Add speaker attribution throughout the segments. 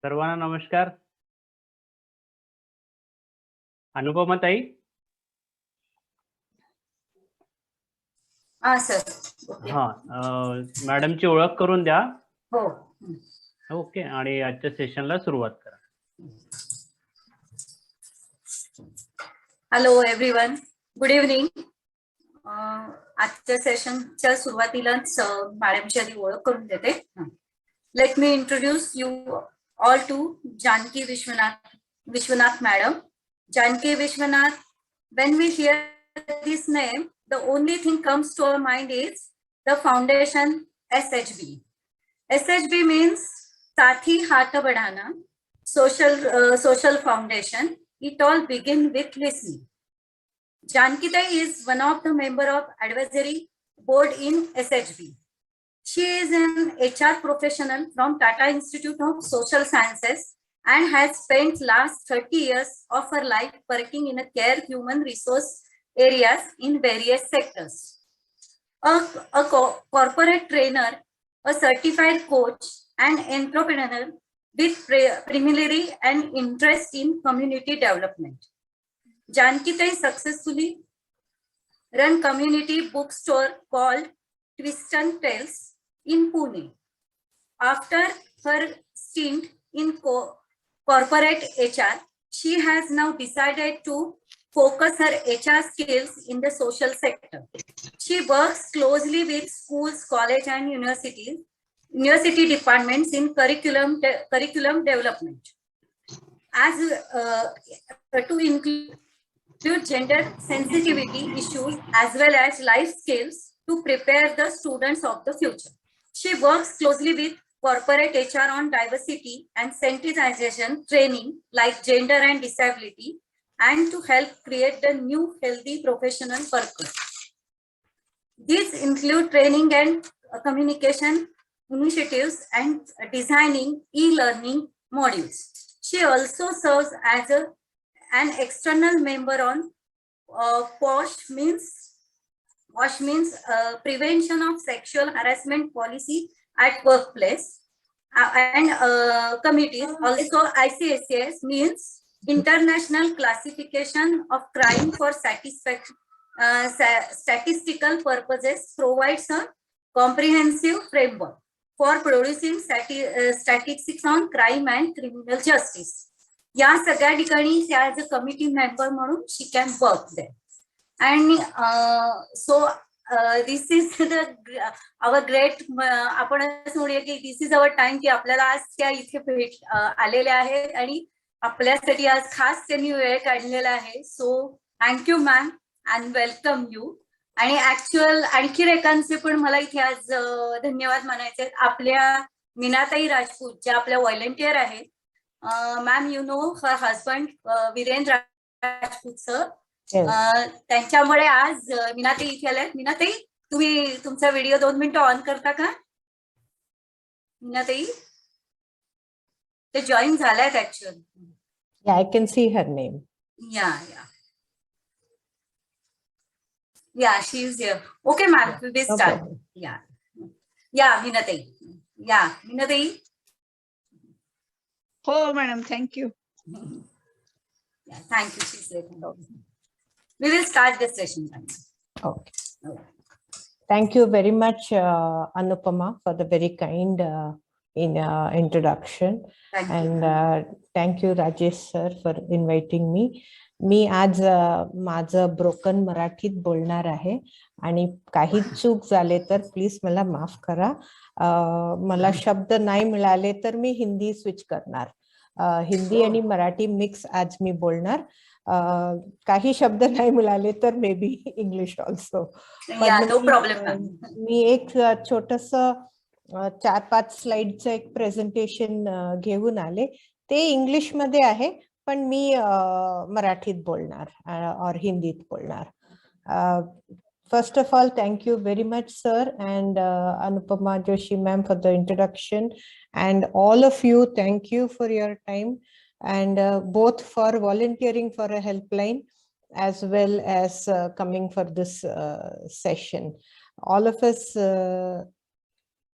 Speaker 1: सर्वांना नमस्कार. अनुपमा ताई.
Speaker 2: सर.
Speaker 1: हा, मॅडमची ओळख करून द्या.
Speaker 2: हो.
Speaker 1: ओके, आणि आजच्या सेशनला सुरुवात करा.
Speaker 2: Hello everyone, good evening. आजच्या सेशनच्या सुरुवातीलाच मॅडमची आधी ओळख करून देते. Let me introduce you all to Janki Vishwanath madam. Janki Vishwanath, when we hear this name, the only thing comes to our mind is the foundation SHB. SHB means Sathi Haath Badhana, social foundation. It all begin with listening. Janki Tai is one of the member of advisory board in SHB. She is an HR professional from Tata Institute of Social Sciences and has spent last 30 years of her life working in a care human resource areas in various sectors. A corporate trainer, a certified coach, and entrepreneur with primarily an interest in community development. Janki Tai successfully run community bookstore called Twiston Tales in Pune. After her stint in corporate HR, she has now decided to focus her HR skills in the social sector. She works closely with schools, college, and university departments in curriculum development, as to include gender sensitivity issues as well as life skills to prepare the students of the future. She works closely with corporate HR on diversity and sensitization training like gender and disability, and to help create the new healthy professional workers. These include training and communication initiatives and designing e-learning modules. She also serves as an external member on POSH means prevention of sexual harassment policy at workplace, and committees. Also ICSCS means International Classification of Crime for statistical purposes, provides a comprehensive framework for producing statistics on crime and criminal justice. या सगळ्या ठिकाणी as a committee member म्हणून she can work there. And so this is our great, आपण असं म्हणूया की this is our time, की आपल्याला आज त्या इथे आलेल्या आहेत आणि आपल्यासाठी आज खास त्यांनी वेळ काढलेला आहे. So thank you ma'am and welcome you. आणि ऍक्च्युअल आणखी एकांचे पण मला इथे आज धन्यवाद मानायचे आहेत. आपल्या मीनाताई राजपूत ज्या आपल्या व्हॉलंटियर आहेत. Ma'am, you know her husband Virendra Rajput sir, त्यांच्यामुळे आज मीनाताई इथे आल्यात. मीनाताई, तुम्ही तुमचा व्हिडिओ 2 मिनिटं ऑन करता का? मीनाताई ते जॉईन झाल्यात actually.
Speaker 3: I can see her name.
Speaker 2: Yeah, she is here. Okay, ma'am, we will start. Minatai. Minatai.
Speaker 4: Oh, madam, thank you.
Speaker 2: Thank you. She's there. We will start the session.
Speaker 3: Okay. Thank you very much, Anupama, for the very kind introduction. Thank you, Rajesh sir, for inviting me. मी आज माझं broken मराठीत बोलणार आहे आणि काही चूक झाले तर प्लीज मला माफ करा. मला शब्द नाही मिळाले तर मी हिंदी स्विच करणार. हिंदी आणि मराठी मिक्स आज मी बोलणार. काही शब्द नाही मिळाले तर मे बी इंग्लिश ऑल्सो. मी एक छोटस 4-5 स्लाइडचं एक प्रेझेंटेशन घेऊन आले. ते इंग्लिश मध्ये आहे, पण मी मराठीत बोलणार और हिंदीत बोलणार. First of all, thank you very much, sir, and Anupama Joshi ma'am for the introduction, and all of you, thank you for your time, and both for volunteering for a helpline as well as coming for this session. All of us,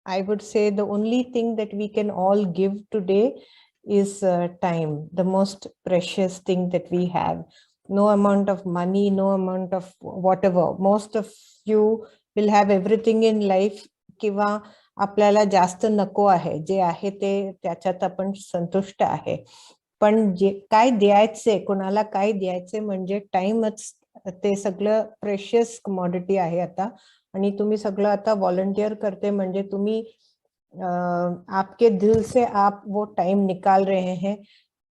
Speaker 3: I would say the only thing that we can all give today is time, the most precious thing that we have. No amount of money, no amount of whatever. Most of you will have everything in life, किंवा आपल्याला जास्त नको आहे, जे आहे ते त्याच्यात आपण संतुष्ट आहे. पण जे काय द्यायचे, कोणाला काय द्यायचे म्हणजे टाइमच ते सगळं प्रेशियस कमोडिटी आहे आता. आणि तुम्ही सगळं आता व्हॉलंटियर करते म्हणजे तुम्ही आपके दिल से आप वो टाइम निकाल रहे हैं,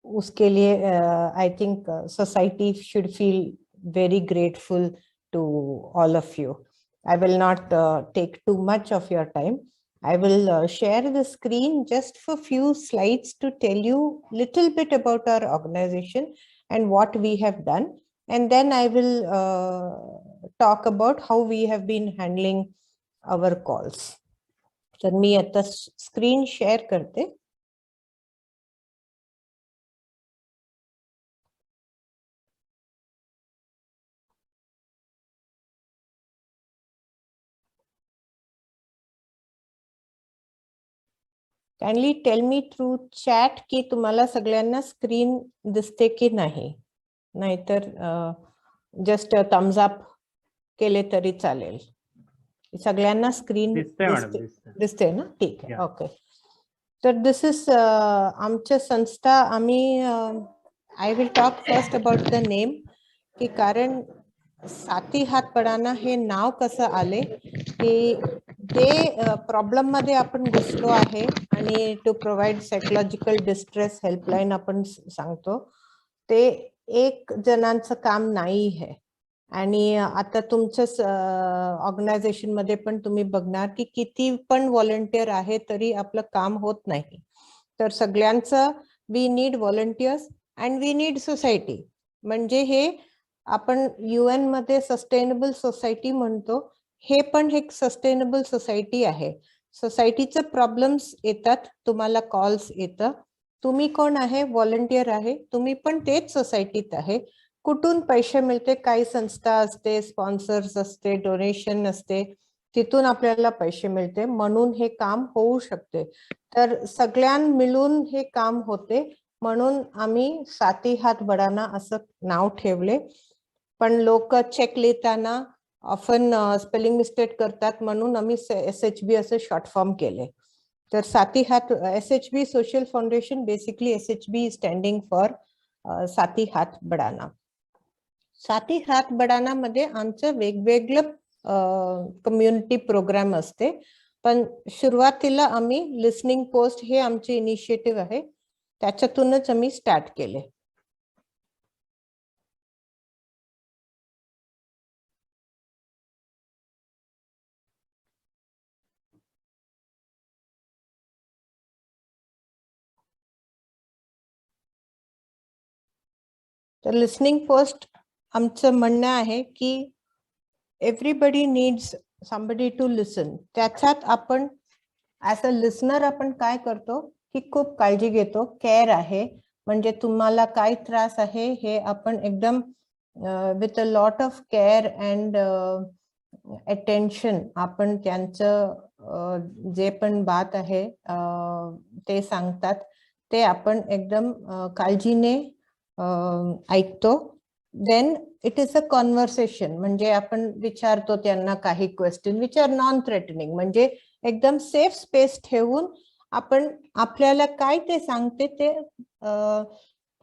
Speaker 3: उसके लिए I think society should feel very grateful to all of you. I will not take too much of your time. I will share the screen just for few slides to tell you little bit about our organization and what we have done, and then I will talk about how we have been handling our calls. तर मी आता screen share करते. Kindly tell me through chat की तुम्हाला सगळ्यांना screen दिसते की नाही, नाहीतर जस्ट थम्स अप केले तरी चालेल. सगळ्यांना स्क्रीन दिसते ना? ठीक आहे, ओके. तर दिस इज आमच्या संस्था. आम्ही I will talk first about the name, की कारण साथी हात बढाना हे नाव कसं आले, की जे प्रॉब्लेम मध्ये आपण घुसलो आहे आणि to provide psychological distress helpline आपण सांगतो, ते एक जणांचं काम नाही आहे. आणि आता तुमच्याच ऑर्गनायझेशन मध्ये पण तुम्ही बघणार की किती पण व्हॉलंटियर आहे तरी आपलं काम होत नाही. तर सगळ्यांचं we need volunteers and we need society. म्हणजे हे आपण UN मध्ये सस्टेनेबल सोसायटी म्हणतो, हे पण एक सस्टेनेबल सोसायटी आहे. सोसायटीचे प्रॉब्लेम्स येतात, तुम्हाला कॉल्स येतात, तुम्ही कोण आहे? व्हॉलंटियर आहे, तुम्ही पण तेच सोसायटीत आहे. कुठून पैसे मिळते? काही संस्था असते, स्पॉन्सर्स असते, डोनेशन असते, तिथून आपल्याला पैसे मिळते, म्हणून हे काम होऊ शकते. तर सगळ्यां मिळून हे काम होते, म्हणून आम्ही साथी हात बढाना असं नाव ठेवले. पण लोक चेक लिहिताना ऑफन स्पेलिंग मिस्टेक करतात, म्हणून आम्ही SHB असे शॉर्ट फॉर्म केले. तर साथी हात, SHB social foundation, basically SHB standing for साथी हात बढाना. साथी हात बढाना मध्ये आमचं वेगवेगळं कम्युनिटी प्रोग्राम असते, पण सुरुवातीला आम्ही लिसनिंग पोस्ट हे आमचे इनिशिएटिव्ह आहे, त्याच्यातूनच आम्ही स्टार्ट केले. तर लिसनिंग पोस्ट आमचं म्हणणं आहे की everybody needs somebody to listen. त्याच्यात आपण ऍज अ लिसनर आपण काय करतो की खूप काळजी घेतो, केअर आहे. म्हणजे तुम्हाला काय त्रास आहे हे आपण एकदम with a lot of care and attention आपण त्यांचं जे पण बात आहे ते सांगतात, ते आपण एकदम काळजीने ऐकतो. Then it is a conversation, म्हणजे आपण विचारतो त्यांना काही question which are non threatening, म्हणजे एकदम सेफ स्पेस ठेवून आपण आपल्याला काय ते सांगते ते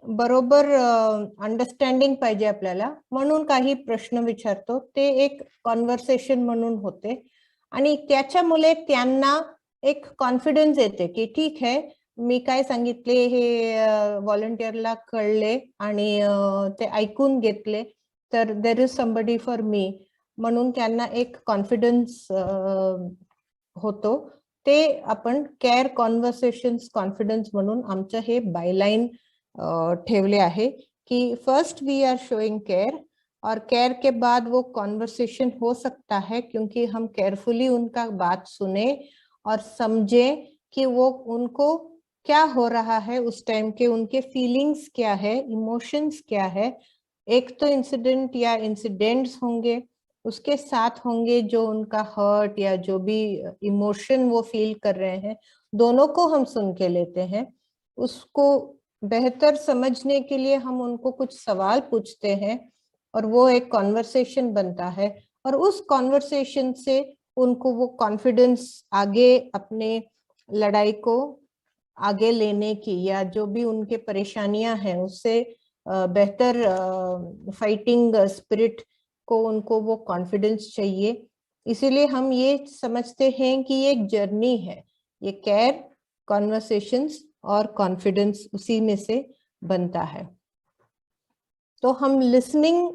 Speaker 3: बरोबर अंडरस्टँडिंग पाहिजे आपल्याला, म्हणून काही प्रश्न विचारतो, ते एक कॉन्व्हर्सेशन म्हणून होते. आणि त्याच्यामुळे त्यांना एक कॉन्फिडन्स येते की ठीक आहे, मी काय सांगितले हे व्हॉलंटियरला कळले आणि ते ऐकून घेतले, तर there is somebody for me, म्हणून त्यांना एक कॉन्फिडन्स होतो. ते आपण केअर कॉन्व्हर्सेशन्स कॉन्फिडन्स म्हणून आमचं हे बायलाइन ठेवले आहे कि first we are showing care, और केयर के बाद वो कॉन्वर्सेशन हो सकता है क्योंकि हम केयरफुली उनका बात सुने और समझे कि वो उनको क्या हो रहा है उस टाइम के, उनके फीलिंग्स क्या है, इमोशंस क्या है. एक तो इंसिडेंट या इंसिडेंट्स होंगे, उसके साथ होंगे जो उनका हर्ट या जो भी इमोशन वो फील कर रहे हैं, दोनों को हम सुन के लेते हैं. उसको बेहतर समझने के लिए हम उनको कुछ सवाल पूछते हैं और वो एक कॉन्वर्सेशन बनता है, और उस कॉन्वर्सेशन से उनको वो कॉन्फिडेंस आगे अपने लड़ाई को आगे लेने की, या जो भी उनके परेशानियां हैं उससे बेहतर फाइटिंग स्पिरिट को उनको वो कॉन्फिडेंस चाहिए। इसीलिए हम ये समझते हैं कि ये एक जर्नी है, ये केयर, कॉन्वर्सेशंस और कॉन्फिडेंस उसी में से बनता है। तो हम लिसनिंग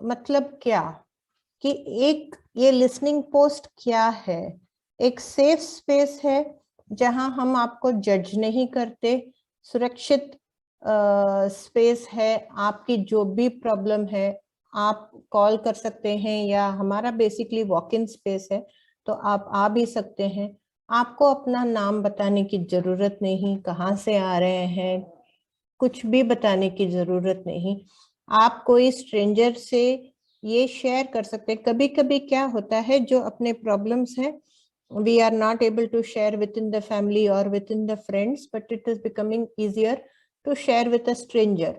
Speaker 3: मतलब क्या, कि एक ये लिसनिंग पोस्ट क्या है? एक सेफ स्पेस है जहां हम आपको जज नहीं करते, सुरक्षित स्पेस है। आपकी जो भी प्रॉब्लम है आप कॉल कर सकते हैं, या हमारा बेसिकली वॉक इन स्पेस है तो आप आ भी सकते हैं। आपको अपना नाम बताने की जरूरत नहीं, कहाँ से आ रहे हैं, कुछ भी बताने की जरूरत नहीं। आप कोई स्ट्रेंजर से ये शेयर कर सकते हैं। कभी कभी क्या होता है, जो अपने प्रॉब्लम्स हैं we are not able to share within the family or within the friends, but it is becoming easier to share with a stranger.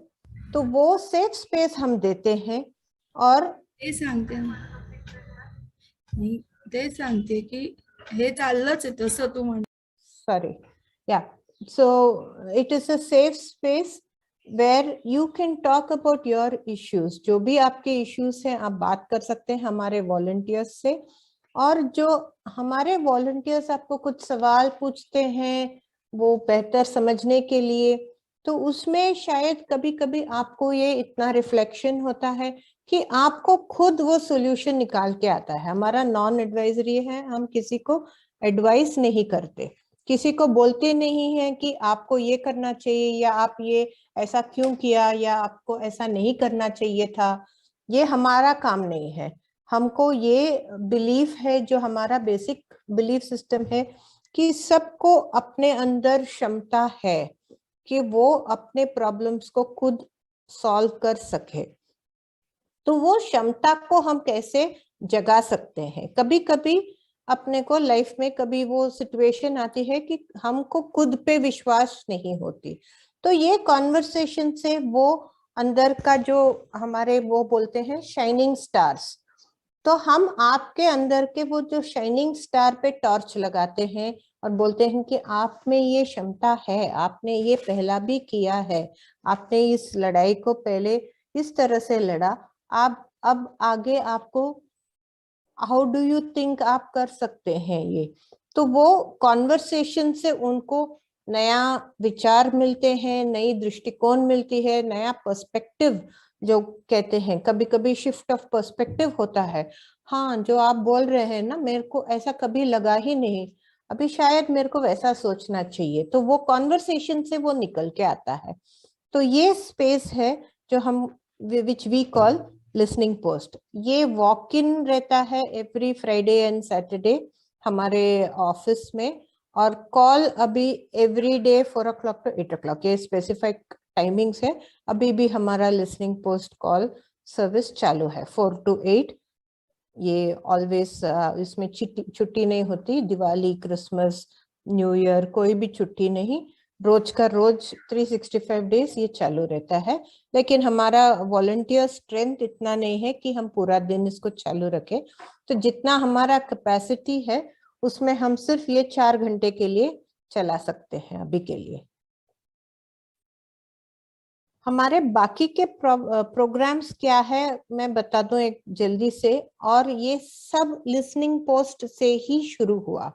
Speaker 3: तो वो सेफ स्पेस हम देते हैं। और
Speaker 4: ते सांगते ना, नाही ते सांगते की हे चाललंच आहे तसं तू म्हण.
Speaker 3: sorry, yeah, so it is a safe space where you can talk about your issues. जो भी आपके issues हैं आप बात कर सकते हैं हमारे volunteers से। और जो हमारे volunteers आपको कुछ सवाल पूछते हैं वो बेहतर समझने के लिए, तो उसमें शायद कभी कभी आपको ये इतना रिफ्लेक्शन होता है कि आपको खुद वो सोल्यूशन निकाल के आता है। हमारा नॉन एडवाइजरी है, हम किसी को एडवाइस नहीं करते, किसी को बोलते नहीं है कि आपको ये करना चाहिए या आप ये ऐसा क्यों किया या आपको ऐसा नहीं करना चाहिए था। ये हमारा काम नहीं है। हमको ये बिलीफ है, जो हमारा बेसिक बिलीफ सिस्टम है, कि सबको अपने अंदर क्षमता है कि वो अपने प्रॉब्लम्स को खुद सॉल्व कर सके। तो वो क्षमता को हम कैसे जगा सकते हैं? कभी कभी अपने को लाइफ में कभी वो सिचुएशन आती है कि हमको खुद पे विश्वास नहीं होती, तो ये कॉन्वर्सेशन से वो अंदर का जो हमारे वो बोलते हैं शाइनिंग स्टार्स, तो हम आपके अंदर के वो जो शाइनिंग स्टार पे टॉर्च लगाते हैं और बोलते हैं कि आप में ये क्षमता है, आपने ये पहला भी किया है, आपने इस लड़ाई को पहले इस तरह से लड़ा, आप अब आगे आपको हाउ डू यू थिंक आप कर सकते हैं ये। तो वो कॉन्वर्सेशन से उनको नया विचार मिलते हैं, नई दृष्टिकोण मिलती है, नया पर्सपेक्टिव जो कहते हैं, कभी कभी शिफ्ट ऑफ पर्सपेक्टिव होता है। हाँ, जो आप बोल रहे हैं ना, मेरे को ऐसा कभी लगा ही नहीं, अभी शायद मेरे को वैसा सोचना चाहिए। तो वो कॉन्वर्सेशन से वो निकल के आता है। तो ये स्पेस है जो हम which we call listening post. ये वॉक इन रहता है एवरी फ्राइडे एंड सैटरडे हमारे ऑफिस में, और कॉल अभी every day 4 o'clock to 8 o'clock, ये स्पेसिफिक टाइमिंग्स है। अभी भी हमारा लिसनिंग पोस्ट कॉल सर्विस चालू है 4 to 8। ये ऑलवेज इसमें छुट्टी नहीं होती, दिवाली, क्रिसमस, न्यू ईयर, कोई भी छुट्टी नहीं, रोज का रोज 365 डेज ये चालू रहता है। लेकिन हमारा वॉलंटियर स्ट्रेंथ इतना नहीं है कि हम पूरा दिन इसको चालू रखें, तो जितना हमारा कैपेसिटी है उसमें हम सिर्फ ये 4 घंटे के लिए चला सकते हैं अभी के लिए। हमारे बाकी के प्रोग्राम्स क्या है मैं बता दूं एक जल्दी से। और ये सब लिसनिंग पोस्ट से ही शुरू हुआ।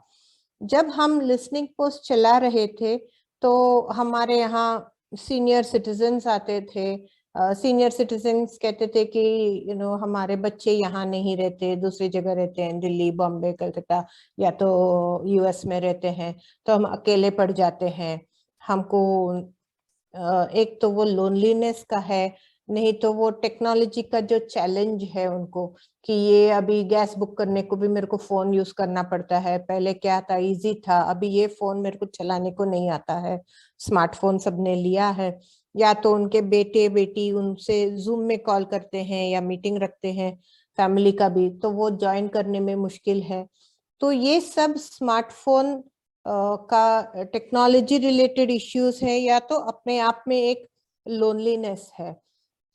Speaker 3: जब हम लिसनिंग पोस्ट चला रहे थे तो हमारे यहाँ सीनियर सिटीजन्स आते थे। सीनियर सिटीजन्स कहते थे कि हमारे बच्चे यहाँ नहीं रहते, दूसरी जगह रहते हैं, दिल्ली, बॉम्बे, कलकत्ता या तो यूएस में रहते हैं, तो हम अकेले पड़ जाते हैं। हमको एक तो वो लोनलीनेस का है, नहीं तो वो टेक्नोलॉजी का जो चैलेंज है उनको, कि ये अभी गैस बुक करने को भी मेरे को फोन यूज करना पड़ता है, पहले क्या था इजी था, अभी ये फोन मेरे को चलाने को नहीं आता है, स्मार्टफोन सबने लिया है। या तो उनके बेटे बेटी उनसे जूम में कॉल करते हैं या मीटिंग रखते हैं फैमिली का भी, तो वो ज्वाइन करने में मुश्किल है। तो ये सब स्मार्टफोन का टेक्नोलॉजी रिलेटेड इश्यूज है या तो अपने आप में एक लोनलीनेस है।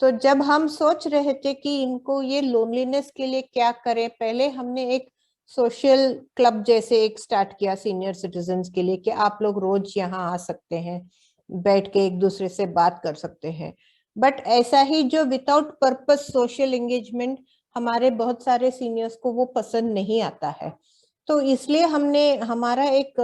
Speaker 3: तो जब हम सोच रहे थे कि इनको ये लोनलीनेस के लिए क्या करें, पहले हमने एक सोशल क्लब जैसे एक स्टार्ट किया सीनियर सिटीजन्स के लिए कि आप लोग रोज यहाँ आ सकते हैं, बैठ के एक दूसरे से बात कर सकते हैं। बट ऐसा ही जो विदाउट पर्पस सोशल एंगेजमेंट हमारे बहुत सारे सीनियर्स को वो पसंद नहीं आता है। तो इसलिए हमने हमारा एक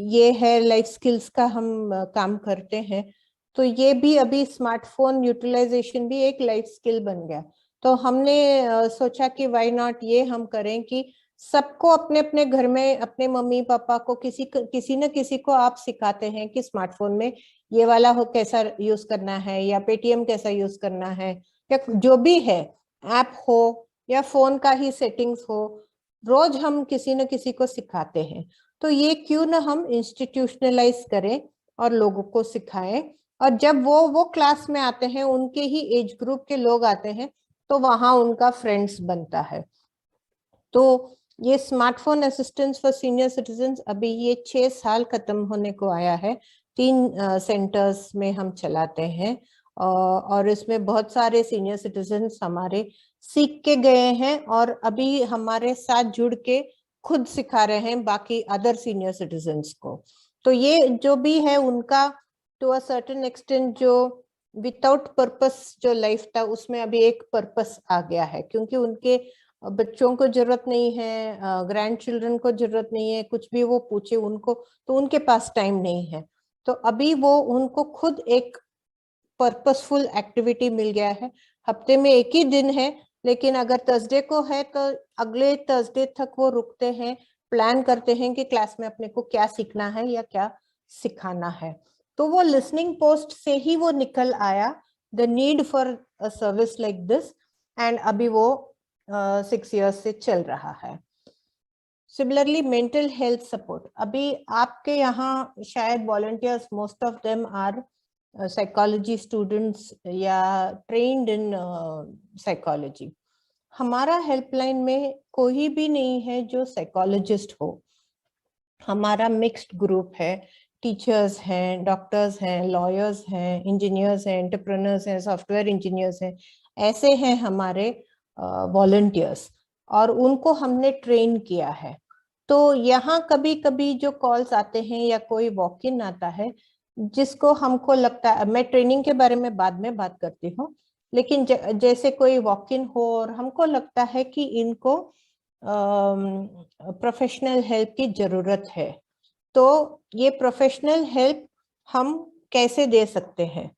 Speaker 3: ये है लाइफ स्किल्स का हम काम करते हैं। तो ये भी अभी स्मार्टफोन यूटिलाइजेशन भी एक लाइफ स्किल बन गया। तो हमने सोचा कि व्हाई नॉट ये हम करें कि सबको अपने अपने घर में अपने मम्मी पापा को किसी न किसी को आप सिखाते हैं कि स्मार्टफोन में ये वाला हो कैसा यूज करना है या पेटीएम कैसा यूज करना है या जो भी है ऐप हो या फोन का ही सेटिंग्स हो, रोज हम किसी न किसी को सिखाते हैं। तो ये क्यों ना हम इंस्टीट्यूशनलाइज करें और लोगों को सिखाएं, और जब वो क्लास में आते हैं उनके ही एज ग्रुप के लोग आते हैं तो वहां उनका फ्रेंड्स बनता है। तो ये smartphone assistance for senior citizens अभी ये 6 साल खत्म होने को आया है। 3 सेंटर्स में हम चलाते हैं और इसमें बहुत सारे सीनियर सिटीजन्स हमारे सीख के गए हैं और अभी हमारे साथ जुड़ के खुद सिखा रहे हैं बाकी अदर सीनियर सिटीजन्स को। तो ये जो भी है उनका टू अ सर्टेन एक्सटेंट जो विदाउट पर्पस जो लाइफ था उसमें अभी एक पर्पस आ गया है, क्योंकि उनके बच्चों को जरूरत नहीं है, ग्रैंड चिल्ड्रन को जरूरत नहीं है, कुछ भी वो पूछे उनको तो उनके पास टाइम नहीं है। तो अभी वो उनको खुद एक पर्पसफुल एक्टिविटी मिल गया है। हफ्ते में एक ही दिन है, लेकिन अगर थर्सडे को है तो अगले थर्सडे तक वो रुकते हैं, प्लान करते हैं कि क्लास में अपने को क्या सीखना है या क्या सिखाना है। तो वो लिसनिंग पोस्ट से ही वो निकल आया, the need for a service like this, and अभी वो 6 इयर्स से चल रहा है। सिमिलरली मेंटल हेल्थ सपोर्ट, अभी आपके यहाँ शायद volunteers most of them are psychology students या ट्रेन्ड इन साइकोलॉजी। हमारा हेल्पलाइन में कोई भी नहीं है जो साइकोलॉजिस्ट हो। हमारा मिक्स्ड ग्रुप है, टीचर्स हैं, डॉक्टर्स हैं, लॉयर्स हैं, इंजीनियर्स हैं, एंटरप्रेन्योर्स हैं, सॉफ्टवेयर इंजीनियर्स हैं, ऐसे हैं हमारे वॉलंटियर्स, और उनको हमने ट्रेन किया है। तो यहाँ कभी कभी जो कॉल्स आते हैं या कोई वॉक इन आता है जिसको हमको लगता है, मैं ट्रेनिंग के बारे में बाद में बात करती हूँ, लेकिन जैसे कोई वॉक इन हो और हमको लगता है कि इनको प्रोफेशनल हेल्प की जरूरत है, तो ये प्रोफेशनल हेल्प हम कैसे दे सकते हैं?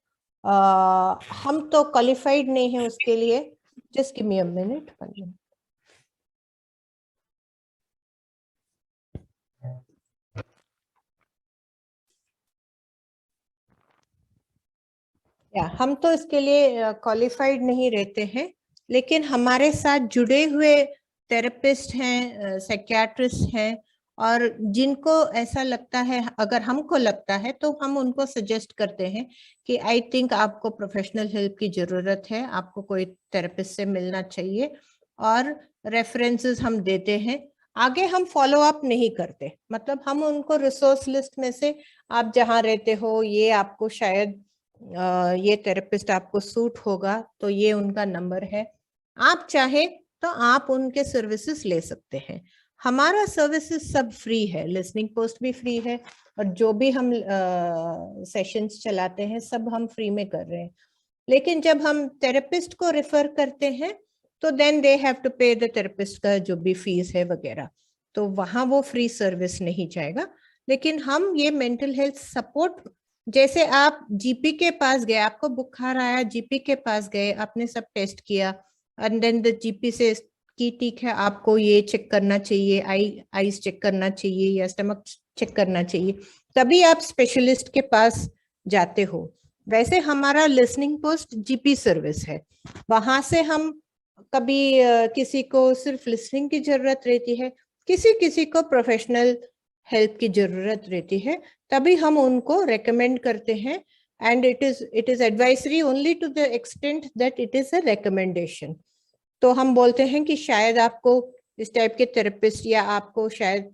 Speaker 3: हम तो क्वालिफाइड नहीं है उसके लिए। Just give me a minute. हम तो इसके लिए क्वालिफाइड नहीं रहते हैं, लेकिन हमारे साथ जुड़े हुए थेरेपिस्ट हैं, साइकियाट्रिस्ट हैं, और जिनको ऐसा लगता है, अगर हमको लगता है तो हम उनको सजेस्ट करते हैं कि आई थिंक आपको प्रोफेशनल हेल्प की जरूरत है, आपको कोई थेरेपिस्ट से मिलना चाहिए, और रेफरेंसेस हम देते हैं। आगे हम फॉलो अप नहीं करते, मतलब हम उनको रिसोर्स लिस्ट में से आप जहाँ रहते हो ये आपको शायद ये थेरेपिस्ट आपको सूट होगा, तो ये उनका नंबर है, आप चाहे तो आप उनके सर्विसेज ले सकते हैं। हमारा सर्विसेज सब फ्री है, लिसनिंग पोस्ट भी फ्री है, और जो भी हम सेशंस चलाते हैं सब हम फ्री में कर रहे हैं। लेकिन जब हम थेरेपिस्ट को रेफर करते हैं तो देन दे हैव टू पे द थेरेपिस्ट का जो भी फीस है वगैरह, तो वहां वो फ्री सर्विस नहीं जाएगा। लेकिन हम ये मेंटल हेल्थ सपोर्ट, जैसे आप जीपी के पास गए, आपको बुखार आया, जीपी के पास गए, आपने सब टेस्ट किया, एंड देन द जीपी से कि ठीक है आपको ये चेक करना चाहिए, आईज चेक करना चाहिए या स्टमक चेक करना चाहिए, तभी आप स्पेशलिस्ट के पास जाते हो। वैसे हमारा लिसनिंग पोस्ट जीपी सर्विस है, वहां से हम कभी किसी को सिर्फ लिसनिंग की जरूरत रहती है, किसी को प्रोफेशनल हेल्प की जरूरत रहती है, तभी हम उनको रेकमेंड करते हैं, and it is advisory only to the extent that it is a recommendation. तो हम बोलते हैं कि शायद आपको इस टाइप के थेरेपिस्ट, या आपको शायद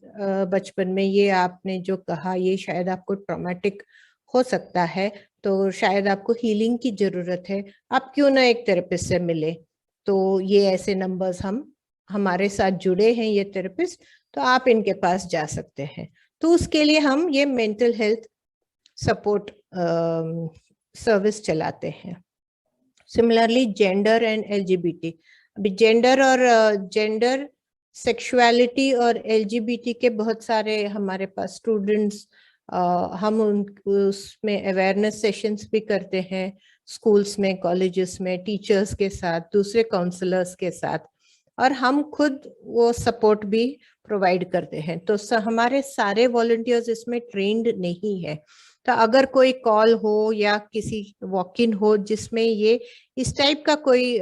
Speaker 3: बचपन में ये आपने जो कहा ये शायद आपको ट्रॉमेटिक हो सकता है, तो शायद आपको हीलिंग की जरूरत है, आप क्यों ना एक थेरेपिस्ट से मिले। तो ये ऐसे नंबर्स हमारे साथ जुड़े हैं ये थेरेपिस्ट, तो आप इनके पास जा सकते हैं। तो उसके लिए हम ये मेंटल हेल्थ सपोर्ट सर्विस चलाते हैं। सिमिलरली जेंडर एंड एलजीबीटी, अभी जेंडर और जेंडर सेक्सुअलिटी और एलजीबीटी के बहुत सारे हमारे पास स्टूडेंट्स, हम उसमें अवेयरनेस सेशंस भी करते हैं स्कूल्स में, कॉलेजेस में, टीचर्स के साथ, दूसरे काउंसलर्स के साथ, और हम खुद वो सपोर्ट भी प्रोवाइड करते हैं। तो हमारे सारे वॉलंटियर्स इसमें ट्रेंड नहीं है। तो अगर कोई कॉल हो या किसी वॉक इन हो जिसमें ये इस टाइप का कोई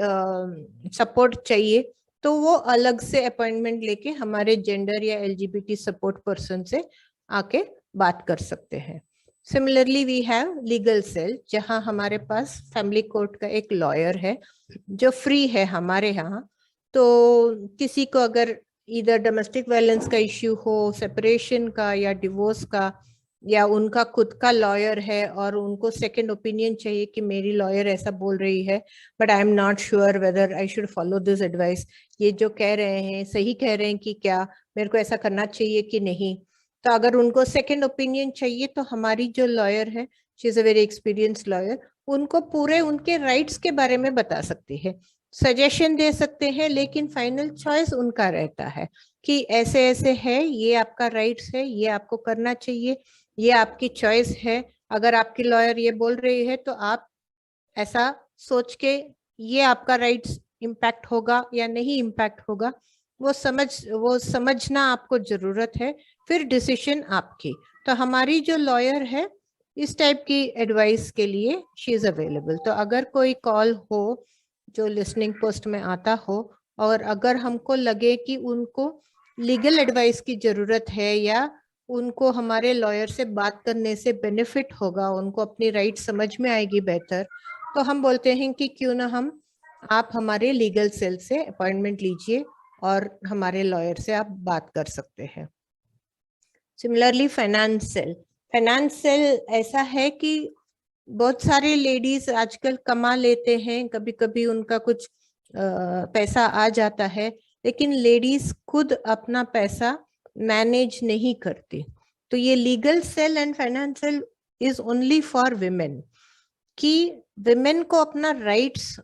Speaker 3: सपोर्ट चाहिए, तो वो अलग से अपॉइंटमेंट लेके हमारे जेंडर या एलजीबीटी सपोर्ट पर्सन से आके बात कर सकते हैं। Similarly we have legal cell, जहां हमारे पास फैमिली कोर्ट का एक लॉयर है जो फ्री है हमारे यहाँ। तो किसी को अगर इधर डोमेस्टिक वायलेंस का इश्यू हो, सेपरेशन का या डिवोर्स का, या उनका खुद का लॉयर है और उनको सेकंड ओपिनियन चाहिए कि मेरी लॉयर ऐसा बोल रही है but I am not sure whether I should follow this advice, ये जो कह रहे हैं सही कह रहे हैं कि क्या मेरे को ऐसा करना चाहिए कि नहीं। तो अगर उनको सेकंड ओपिनियन चाहिए तो हमारी जो लॉयर है, she is a very experienced lawyer, उनको पूरे उनके राइट्स के बारे में बता सकती है, सजेशन दे सकते हैं, लेकिन फाइनल चॉइस उनका रहता है कि ऐसे ऐसे है, ये आपका राइट्स है, ये आपको करना चाहिए, ये आपकी चॉइस है। अगर आपकी लॉयर ये बोल रही है तो आप ऐसा सोच के, ये आपका राइट्स इम्पैक्ट होगा या नहीं इम्पैक्ट होगा, वो समझना आपको जरूरत है, फिर डिसीजन आपकी। तो हमारी जो लॉयर है इस टाइप की एडवाइस के लिए शी इज अवेलेबल। तो अगर कोई कॉल हो जो लिसनिंग पोस्ट में आता हो, और अगर हमको लगे कि उनको लीगल एडवाइस की जरूरत है या उनको हमारे लॉयर से बात करने से बेनिफिट होगा, उनको अपनी राइट समझ में आएगी बेहतर, तो हम बोलते हैं कि क्यों ना आप हमारे लीगल सेल से अपॉइंटमेंट लीजिए और हमारे लॉयर से आप बात कर सकते हैं। सिमिलरली फाइनेंस सेल ऐसा है कि बहुत सारे लेडीज आजकल कमा लेते हैं, कभी कभी उनका कुछ पैसा आ जाता है, लेकिन लेडीज खुद अपना पैसा मैनेज नहीं करती। तो ये legal cell and finance cell is only for women, कि विमेन को अपना राइट्स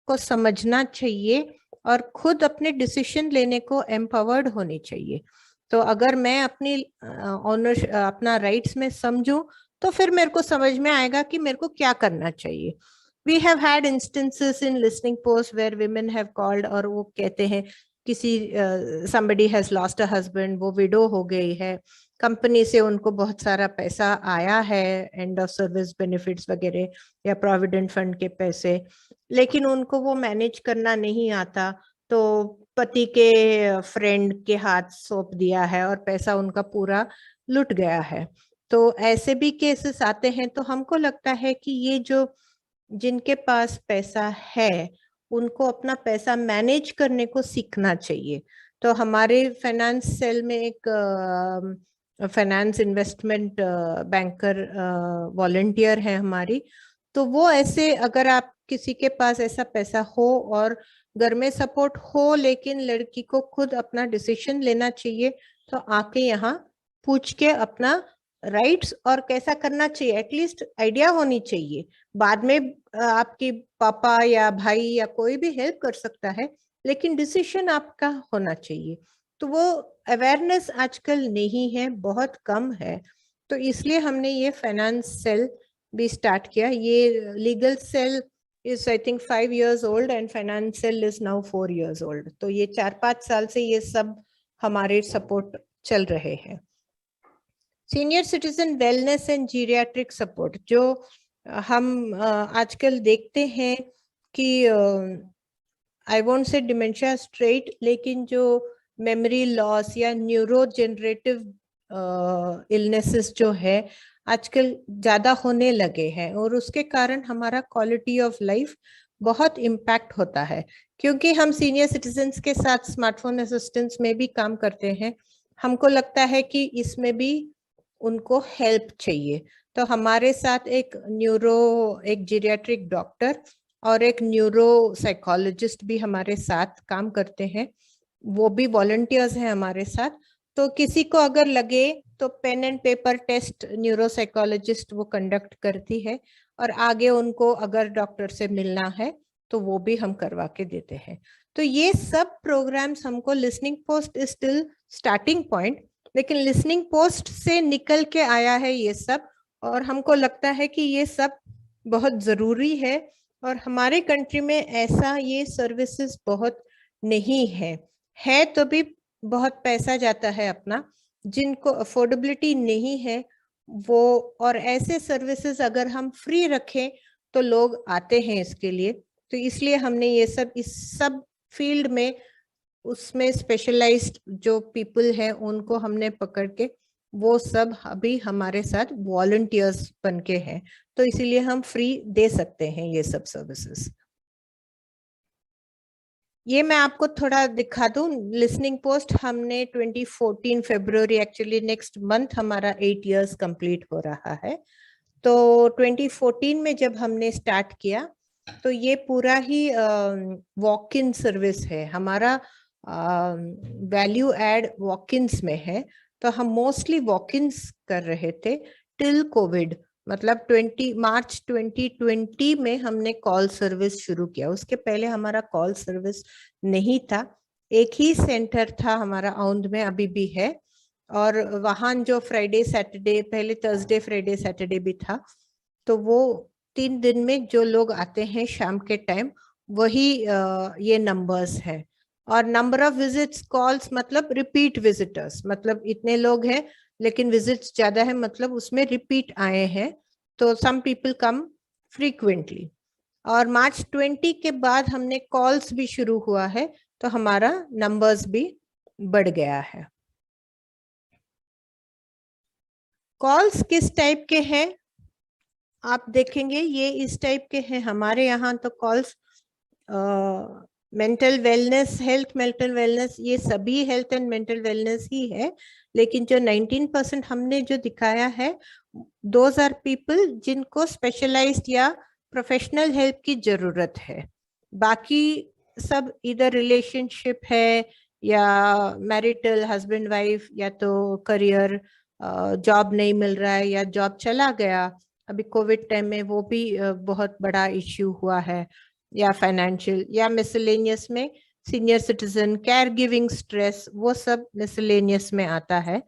Speaker 3: को समझना चाहिए और खुद अपने डिसीजन लेने को एम्पावर्ड होनी चाहिए। तो अगर मैं अपनी अपना राइट्स में समझूं तो फिर मेरे को समझ में आएगा कि मेरे को क्या करना चाहिए। We have had instances in listening post where women have called और वो कहते हैं किसी somebody has lost a husband, वो widow हो गई है, कंपनी से उनको बहुत सारा पैसा आया है, एंड ऑफ सर्विस बेनिफिट्स वगैरह या प्रोविडेंट फंड के पैसे, लेकिन उनको वो मैनेज करना नहीं आता, तो पति के फ्रेंड के हाथ सौंप दिया है और पैसा उनका पूरा लुट गया है। तो ऐसे भी केसेस आते हैं। तो हमको लगता है कि ये जो जिनके पास पैसा है उनको अपना पैसा मैनेज करने को सीखना चाहिए। तो हमारे फाइनेंस सेल में एक फाइनेंस इन्वेस्टमेंट बैंकर वॉलंटियर है हमारी, तो वो ऐसे अगर आप किसी के पास ऐसा पैसा हो और घर में सपोर्ट हो लेकिन लड़की को खुद अपना डिसीजन लेना चाहिए, तो आके यहाँ पूछ के अपना राइट्स और कैसा करना चाहिए एटलीस्ट आइडिया होनी चाहिए। बाद में आपकी पापा या भाई या कोई भी हेल्प कर सकता है, लेकिन डिसीजन आपका होना चाहिए। तो वो अवेयरनेस आजकल नहीं है, बहुत कम है। तो इसलिए हमने ये फाइनेंस सेल भी स्टार्ट किया। ये legal cell is I think 5 years old and finance cell is now 4 years old. तो ये 4-5 साल से ये सब हमारे सपोर्ट चल रहे हैं। Senior citizen wellness and geriatric support, जो हम आजकल देखते हैं कि I won't say dementia straight, लेकिन जो मेमोरी लॉस या न्यूरोजेनरेटिव इलनेसेस जो है आजकल ज्यादा होने लगे हैं, और उसके कारण हमारा क्वालिटी ऑफ लाइफ बहुत इम्पैक्ट होता है, क्योंकि हम सीनियर सिटीजन्स के साथ स्मार्टफोन असिस्टेंस में भी काम करते हैं। हमको लगता है कि इसमें भी उनको हेल्प चाहिए, तो हमारे साथ एक जीरियाट्रिक डॉक्टर और एक न्यूरो साइकोलॉजिस्ट भी हमारे साथ काम करते हैं, वो भी वॉलंटियर्स हैं हमारे साथ। तो किसी को अगर लगे तो pen and paper test neuropsychologist वो कंडक्ट करती है, और आगे उनको अगर डॉक्टर से मिलना है तो वो भी हम करवा के देते हैं। तो ये सब प्रोग्राम्स हमको, listening post is still starting point, लेकिन लिसनिंग पोस्ट से निकल के आया है ये सब, और हमको लगता है कि ये सब बहुत जरूरी है। और हमारे कंट्री में ऐसा ये सर्विसेज बहुत नहीं है तो भी बहुत पैसा जाता है अपना, जिनको अफोर्डेबिलिटी नहीं है वो, और ऐसे सर्विसेज अगर हम फ्री रखें तो लोग आते हैं इसके लिए। तो इसलिए हमने ये सब, इस सब फील्ड में उसमें स्पेशलाइज्ड जो पीपल हैं उनको हमने पकड़ के, वो सब अभी हमारे साथ वॉलंटियर्स बन के हैं, तो इसीलिए हम फ्री दे सकते हैं ये सब सर्विसेज। ये मैं आपको थोड़ा दिखा दूं, लिसनिंग पोस्ट हमने 2014 फरवरी, एक्चुअली नेक्स्ट मंथ हमारा 8 इयर्स कंप्लीट हो रहा है। तो 2014 में जब हमने स्टार्ट किया तो ये पूरा ही वॉक इन सर्विस है हमारा, वैल्यू एड वॉक इन्स में है। तो हम मोस्टली वॉक इन्स कर रहे थे टिल कोविड, मतलब मार्च 2020 में हमने कॉल सर्विस शुरू किया। उसके पहले हमारा कॉल सर्विस नहीं था, एक ही सेंटर था हमारा औंध में, अभी भी है, और वहां जो फ्राइडे सैटरडे, पहले थर्सडे फ्राइडे सैटरडे भी था, तो वो 3 दिन में जो लोग आते हैं शाम के टाइम, वही ये नंबर्स है। और नंबर ऑफ विजिट्स, कॉल्स मतलब रिपीट विजिटर्स, मतलब इतने लोग हैं लेकिन विजिट्स ज्यादा है, मतलब उसमें रिपीट आए हैं, तो सम पीपल कम फ्रीक्वेंटली। और मार्च 20 के बाद हमने कॉल्स भी शुरू हुआ है, तो हमारा नंबर्स भी बढ़ गया है। कॉल्स किस टाइप के हैं आप देखेंगे, ये इस टाइप के हैं हमारे यहाँ। तो calls mental wellness, health mental wellness, ये सभी हेल्थ एंड मेंटल वेलनेस ही है, लेकिन जो 19% हमने जो दिखाया है, दोज आर पीपल जिनको स्पेशलाइज्ड या प्रोफेशनल हेल्प की जरूरत है। बाकी सब इधर रिलेशनशिप है, या मैरिटल, हस्बैंड वाइफ, या तो करियर, जॉब नहीं मिल रहा है या जॉब चला गया, अभी कोविड टाइम में वो भी बहुत बड़ा इश्यू हुआ है, या फाइनेंशियल, या मिसलेनियस में senior citizen, care giving stress, वो सब मिसलेनियस में आता है।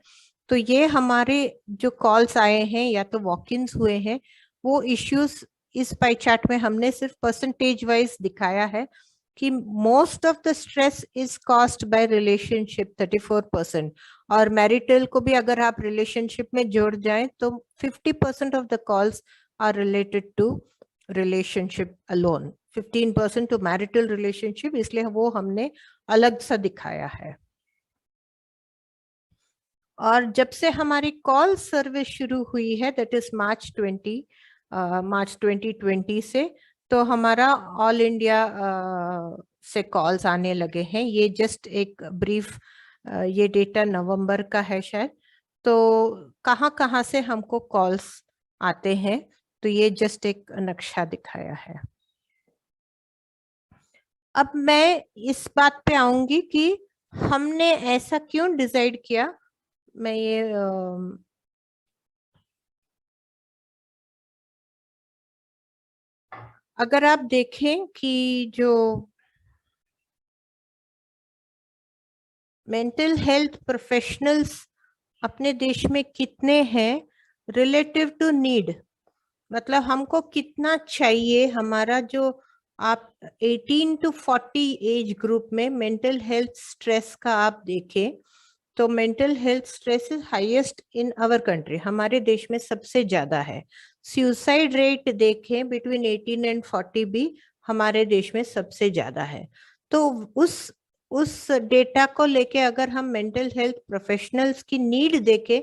Speaker 3: तो ये हमारे जो कॉल्स आए हैं या तो वॉक-इन्स हुए हैं, वो इश्यूज इस पाई चार्ट में हमने सिर्फ परसेंटेज वाइज दिखाया है कि most of the stress is caused by relationship 34%, और मैरिटल को भी अगर आप रिलेशनशिप में जोड़ जाएं तो 50% of the calls are related to relationship alone, 15% to marital relationship, इसलिए वो हमने अलग सा दिखाया है। और जब से हमारी कॉल सर्विस शुरू हुई है, दैट इज मार्च 2020 से, तो हमारा ऑल इंडिया से कॉल्स आने लगे हैं। ये जस्ट एक ब्रीफ, ये डेटा नवंबर का है शायद, तो कहाँ से हमको कॉल्स आते हैं, तो ये जस्ट एक नक्शा दिखाया है। अब मैं इस बात पे आऊंगी कि हमने ऐसा क्यों डिसाइड किया। मैं ये अगर आप देखें कि जो मेंटल हेल्थ प्रोफेशनल्स अपने देश में कितने हैं रिलेटिव टू नीड, मतलब हमको कितना चाहिए, हमारा जो आप 18 to 40 एज ग्रुप में मेंटल हेल्थ स्ट्रेस का आप देखें, तो mental health stress is highest in our country, हमारे देश में सबसे ज्यादा है। सुसाइड रेट देखें बिटवीन 18 and 40 भी हमारे देश में सबसे ज्यादा है। तो उस डेटा को लेके अगर हम मेंटल हेल्थ प्रोफेशनल्स की नीड देखें,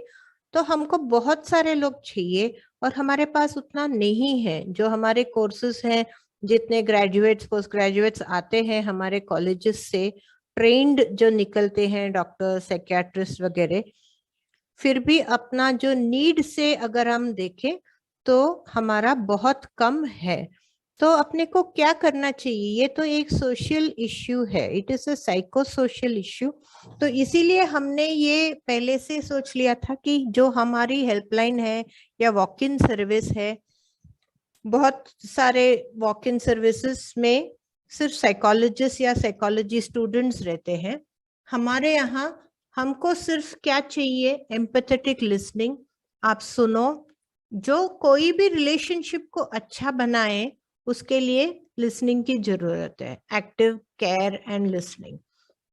Speaker 3: तो हमको बहुत सारे लोग चाहिए और हमारे पास उतना नहीं है। जो हमारे कोर्सेज हैं जितने ग्रेजुएट्स पोस्ट ग्रेजुएट्स आते हैं हमारे कॉलेजेस से, ट्रेंड जो निकलते हैं डॉक्टर साइकियाट्रिस्ट वगैरह, फिर भी अपना जो नीड से अगर हम देखें तो हमारा बहुत कम है। तो अपने को क्या करना चाहिए? ये तो एक सोशल इश्यू है, it is a psycho social issue. तो इसीलिए हमने ये पहले से सोच लिया था कि जो हमारी हेल्पलाइन है या वॉक इन सर्विस है, बहुत सारे वॉक इन सर्विसेज में सिर्फ साइकोलॉजिस्ट या साइकोलॉजी स्टूडेंट्स रहते हैं। हमारे यहाँ हमको सिर्फ क्या चाहिए? Empathetic listening. आप सुनो, जो कोई भी रिलेशनशिप को अच्छा बनाए उसके लिए लिसनिंग की जरूरत है, एक्टिव केयर एंड लिसनिंग।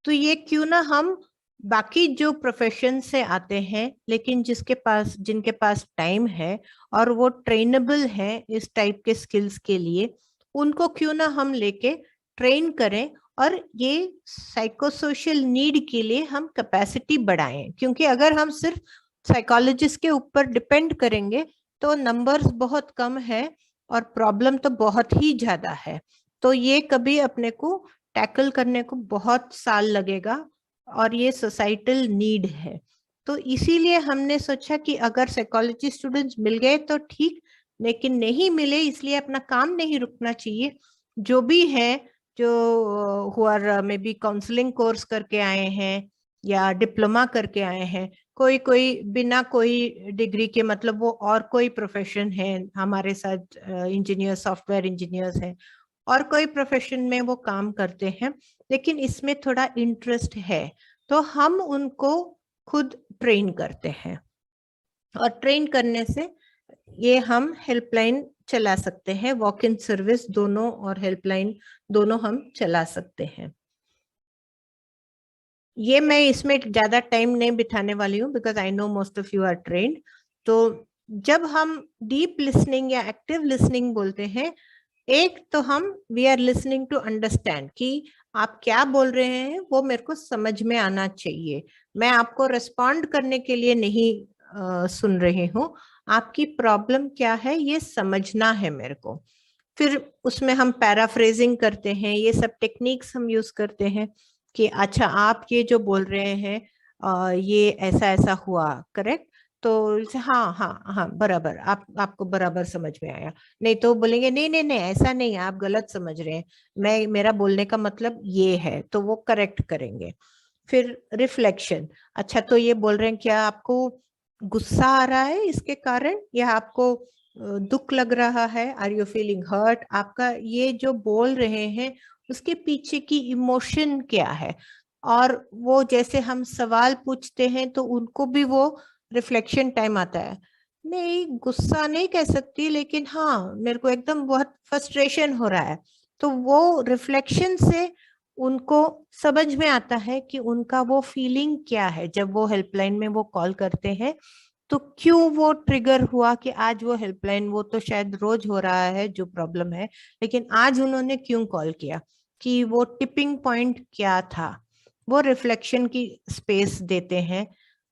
Speaker 3: तो ये क्यों ना हम बाकी जो प्रोफेशन से आते हैं लेकिन जिनके पास टाइम है और वो ट्रेनेबल है इस टाइप के स्किल्स के लिए, उनको क्यों ना हम लेके ट्रेन करें और ये साइकोसोशल नीड के लिए हम कैपेसिटी बढ़ाएं। क्योंकि अगर हम सिर्फ साइकोलॉजिस्ट के ऊपर डिपेंड करेंगे तो नंबर्स बहुत कम है और प्रॉब्लम तो बहुत ही ज्यादा है। तो ये कभी अपने को टैकल करने को बहुत साल लगेगा और ये सोसाइटल नीड है। तो इसीलिए हमने सोचा कि अगर साइकोलॉजी स्टूडेंट्स मिल गए तो ठीक, लेकिन नहीं मिले इसलिए अपना काम नहीं रुकना चाहिए। जो भी है, जो हुआ मे बी काउंसलिंग कोर्स करके आए हैं या डिप्लोमा करके आए हैं, कोई बिना कोई डिग्री के, मतलब वो और कोई प्रोफेशन है हमारे साथ, इंजीनियर सॉफ्टवेयर इंजीनियर्स हैं और कोई प्रोफेशन में वो काम करते हैं, लेकिन इसमें थोड़ा इंटरेस्ट है तो हम उनको खुद ट्रेन करते हैं। और ट्रेन करने से ये हम हेल्पलाइन चला सकते हैं, वॉक इन सर्विस दोनों और हेल्पलाइन दोनों हम चला सकते हैं। ये मैं इसमें ज्यादा टाइम नहीं बिताने वाली हूँ because I know most of you are trained. तो जब हम डीप लिसनिंग या एक्टिव लिसनिंग बोलते हैं, एक तो हम we are listening to understand कि आप क्या बोल रहे हैं वो मेरे को समझ में आना चाहिए। मैं आपको रिस्पॉन्ड करने के लिए नहीं सुन रही हूँ, आपकी प्रॉब्लम क्या है ये समझना है मेरे को। फिर उसमें हम पैराफ्रेजिंग करते हैं, ये सब टेक्निक्स हम यूज करते हैं कि अच्छा आप ये जो बोल रहे हैं ये ऐसा ऐसा हुआ, करेक्ट? तो हाँ हाँ हाँ बराबर, आपको बराबर समझ में आया। नहीं तो बोलेंगे नहीं नहीं नहीं ऐसा नहीं, आप गलत समझ रहे हैं, मेरा बोलने का मतलब ये है, तो वो करेक्ट करेंगे। फिर रिफ्लेक्शन, अच्छा तो ये बोल रहे हैं क्या आपको गुस्सा आ रहा है इसके कारण, या आपको दुख लग रहा है, आर यू फीलिंग हर्ट? आपका ये जो बोल रहे हैं उसके पीछे की इमोशन क्या है? और वो जैसे हम सवाल पूछते हैं तो उनको भी वो रिफ्लेक्शन टाइम आता है, नहीं गुस्सा नहीं कह सकती लेकिन हाँ मेरे को एकदम बहुत फ्रस्ट्रेशन हो रहा है। तो वो रिफ्लेक्शन से उनको समझ में आता है कि उनका वो फीलिंग क्या है। जब वो हेल्पलाइन में वो कॉल करते हैं तो क्यों वो ट्रिगर हुआ कि आज वो हेल्पलाइन, वो तो शायद रोज हो रहा है जो प्रॉब्लम है, लेकिन आज उन्होंने क्यों कॉल किया, कि वो टिपिंग पॉइंट क्या था। वो रिफ्लेक्शन की स्पेस देते हैं,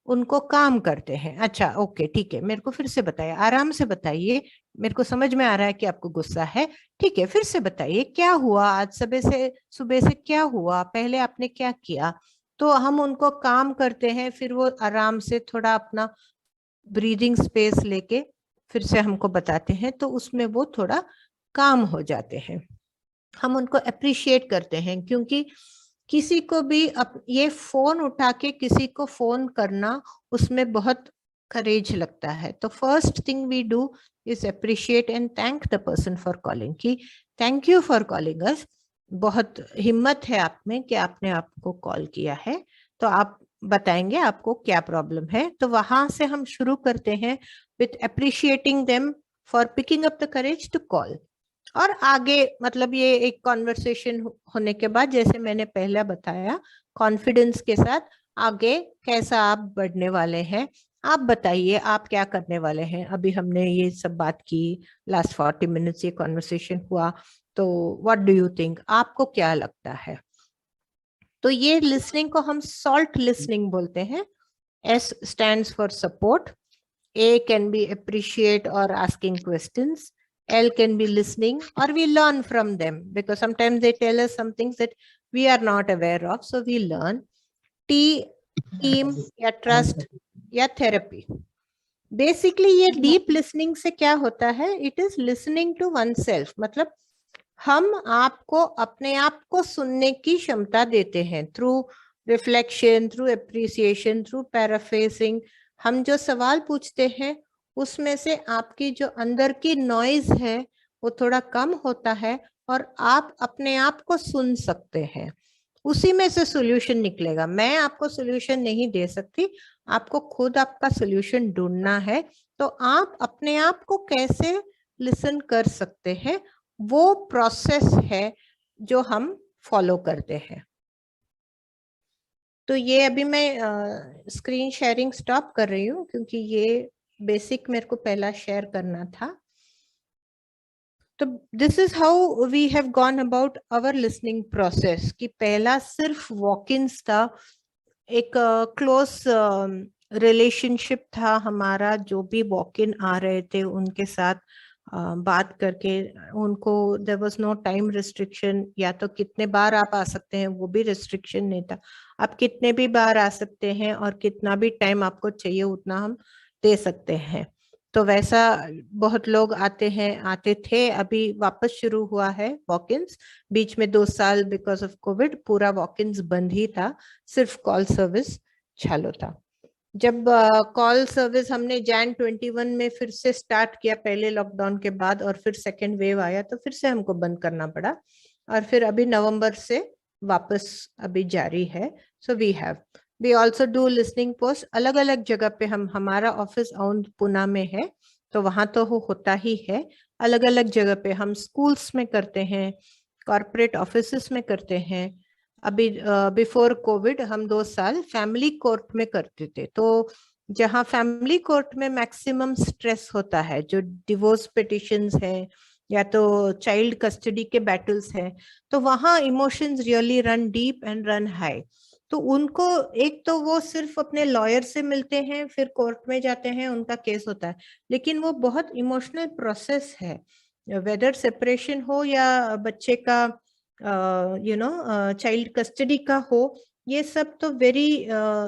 Speaker 3: उनको काम करते हैं। अच्छा ओके ठीक है, मेरे को फिर से बताइए, आराम से बताइए, मेरे को समझ में आ रहा है कि आपको गुस्सा है, ठीक है फिर से बताइए क्या हुआ आज सुबह से क्या हुआ, पहले आपने क्या किया। तो हम उनको काम करते हैं, फिर वो आराम से थोड़ा अपना ब्रीदिंग स्पेस लेके फिर से हमको बताते हैं, तो उसमें वो थोड़ा काम हो जाते हैं। हम उनको अप्रिशिएट करते हैं, क्योंकि किसी को भी ये फोन उठा के किसी को फोन करना उसमें बहुत करेज लगता है। तो first thing we do is appreciate and thank the person for calling, कि thank you for calling us, बहुत हिम्मत है आप में कि आपने आपको कॉल किया है, तो आप बताएंगे आपको क्या प्रॉब्लम है। तो वहां से हम शुरू करते हैं with appreciating them for picking up the courage to call. और आगे मतलब ये एक कॉन्वर्सेशन होने के बाद, जैसे मैंने पहले बताया, कॉन्फिडेंस के साथ आगे कैसा आप बढ़ने वाले हैं, आप बताइए आप क्या करने वाले हैं। अभी हमने ये सब बात की, लास्ट 40 मिनट्स ये कॉन्वर्सेशन हुआ, तो व्हाट डू यू थिंक, आपको क्या लगता है। तो ये लिसनिंग को हम सॉल्ट लिसनिंग बोलते हैं। S stands for support, A can be appreciate or asking questions, L can be listening, or we learn from them because sometimes they tell us some things that we are not aware of, so we learn. T, team या trust या therapy. Basically ये deep listening से क्या होता है, it is listening to oneself, मतलब हम आपको अपने आप को सुनने की क्षमता देते हैं through reflection, through appreciation, through paraphrasing. हम जो सवाल पूछते हैं उसमें से आपकी जो अंदर की नॉइज है वो थोड़ा कम होता है और आप अपने आप को सुन सकते हैं, उसी में से सॉल्यूशन निकलेगा। मैं आपको सॉल्यूशन नहीं दे सकती, आपको खुद आपका सॉल्यूशन ढूंढना है। तो आप अपने आप को कैसे लिसन कर सकते हैं, वो प्रोसेस है जो हम फॉलो करते हैं। तो ये अभी मैं स्क्रीन शेयरिंग स्टॉप कर रही हूँ क्योंकि ये बेसिक मेरे को पहला शेयर करना था। तो this is how we have gone about our listening process कि पहला सिर्फ वॉक-इन्स था, एक क्लोज रिलेशनशिप था हमारा, जो भी वॉक इन आ रहे थे उनके साथ बात करके उनको there was no time restriction, या तो कितने बार आप आ सकते हैं वो भी रिस्ट्रिक्शन नहीं था, आप कितने भी बार आ सकते हैं और कितना भी टाइम आपको चाहिए उतना हम दे सकते हैं। तो वैसा बहुत लोग आते थे, अभी वापस शुरू हुआ है वॉक-इन्स। बीच में 2 साल बिकॉज ऑफ कोविड पूरा वॉक-इन्स बंद ही था, सिर्फ कॉल सर्विस चालू था। जब कॉल सर्विस हमने Jan 21 में फिर से स्टार्ट किया पहले लॉकडाउन के बाद, और फिर सेकेंड वेव आया तो फिर से हमको बंद करना पड़ा, और फिर अभी नवंबर से वापस अभी जारी है। So we also do listening post अलग अलग जगह पे। हमारा ऑफिस पुणे में है तो वहां तो होता ही है, अलग अलग जगह पे हम स्कूल्स में करते हैं, कॉर्पोरेट ऑफिसेस में करते हैं। अभी बिफोर कोविड हम 2 साल फैमिली कोर्ट में करते थे, तो जहाँ फैमिली कोर्ट में मैक्सिमम स्ट्रेस होता है, जो डिवोर्स पिटिशंस है या तो चाइल्ड कस्टडी के बैटल्स हैं, तो वहाँ emotions really run deep and run high. तो उनको एक तो वो सिर्फ अपने लॉयर से मिलते हैं, फिर कोर्ट में जाते हैं, उनका केस होता है, लेकिन वो बहुत इमोशनल प्रोसेस है, वेदर सेपरेशन हो या बच्चे का चाइल्ड कस्टडी का हो, ये सब तो वेरी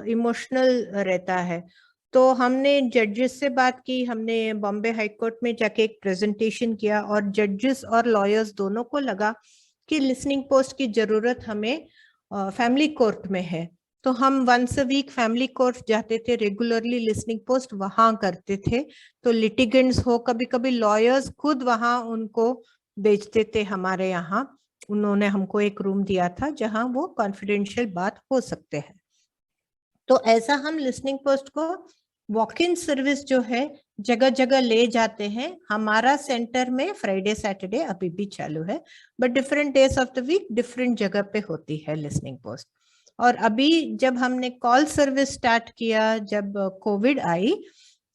Speaker 3: इमोशनल रहता है। तो हमने जजेस से बात की, हमने बॉम्बे हाई कोर्ट में जाके एक प्रेजेंटेशन किया, और जजेस और लॉयर्स दोनों को लगा कि लिसनिंग पोस्ट की जरूरत हमें फैमिली कोर्ट में है। तो हम once a week family court जाते थे, रेगुलरली लिसनिंग पोस्ट वहां करते थे। तो लिटिगेंट्स हो, कभी कभी लॉयर्स खुद वहां उनको भेजते थे हमारे यहाँ, उन्होंने हमको एक रूम दिया था जहां वो कॉन्फिडेंशियल बात हो सकते हैं। तो ऐसा हम लिसनिंग पोस्ट को वॉक इन सर्विस जो है जगह जगह ले जाते हैं। हमारा सेंटर में फ्राइडे सैटरडे अभी भी चालू है, but different days of the week different जगह पे होती है लिसनिंग पोस्ट। और अभी जब हमने कॉल सर्विस स्टार्ट किया, जब कोविड आई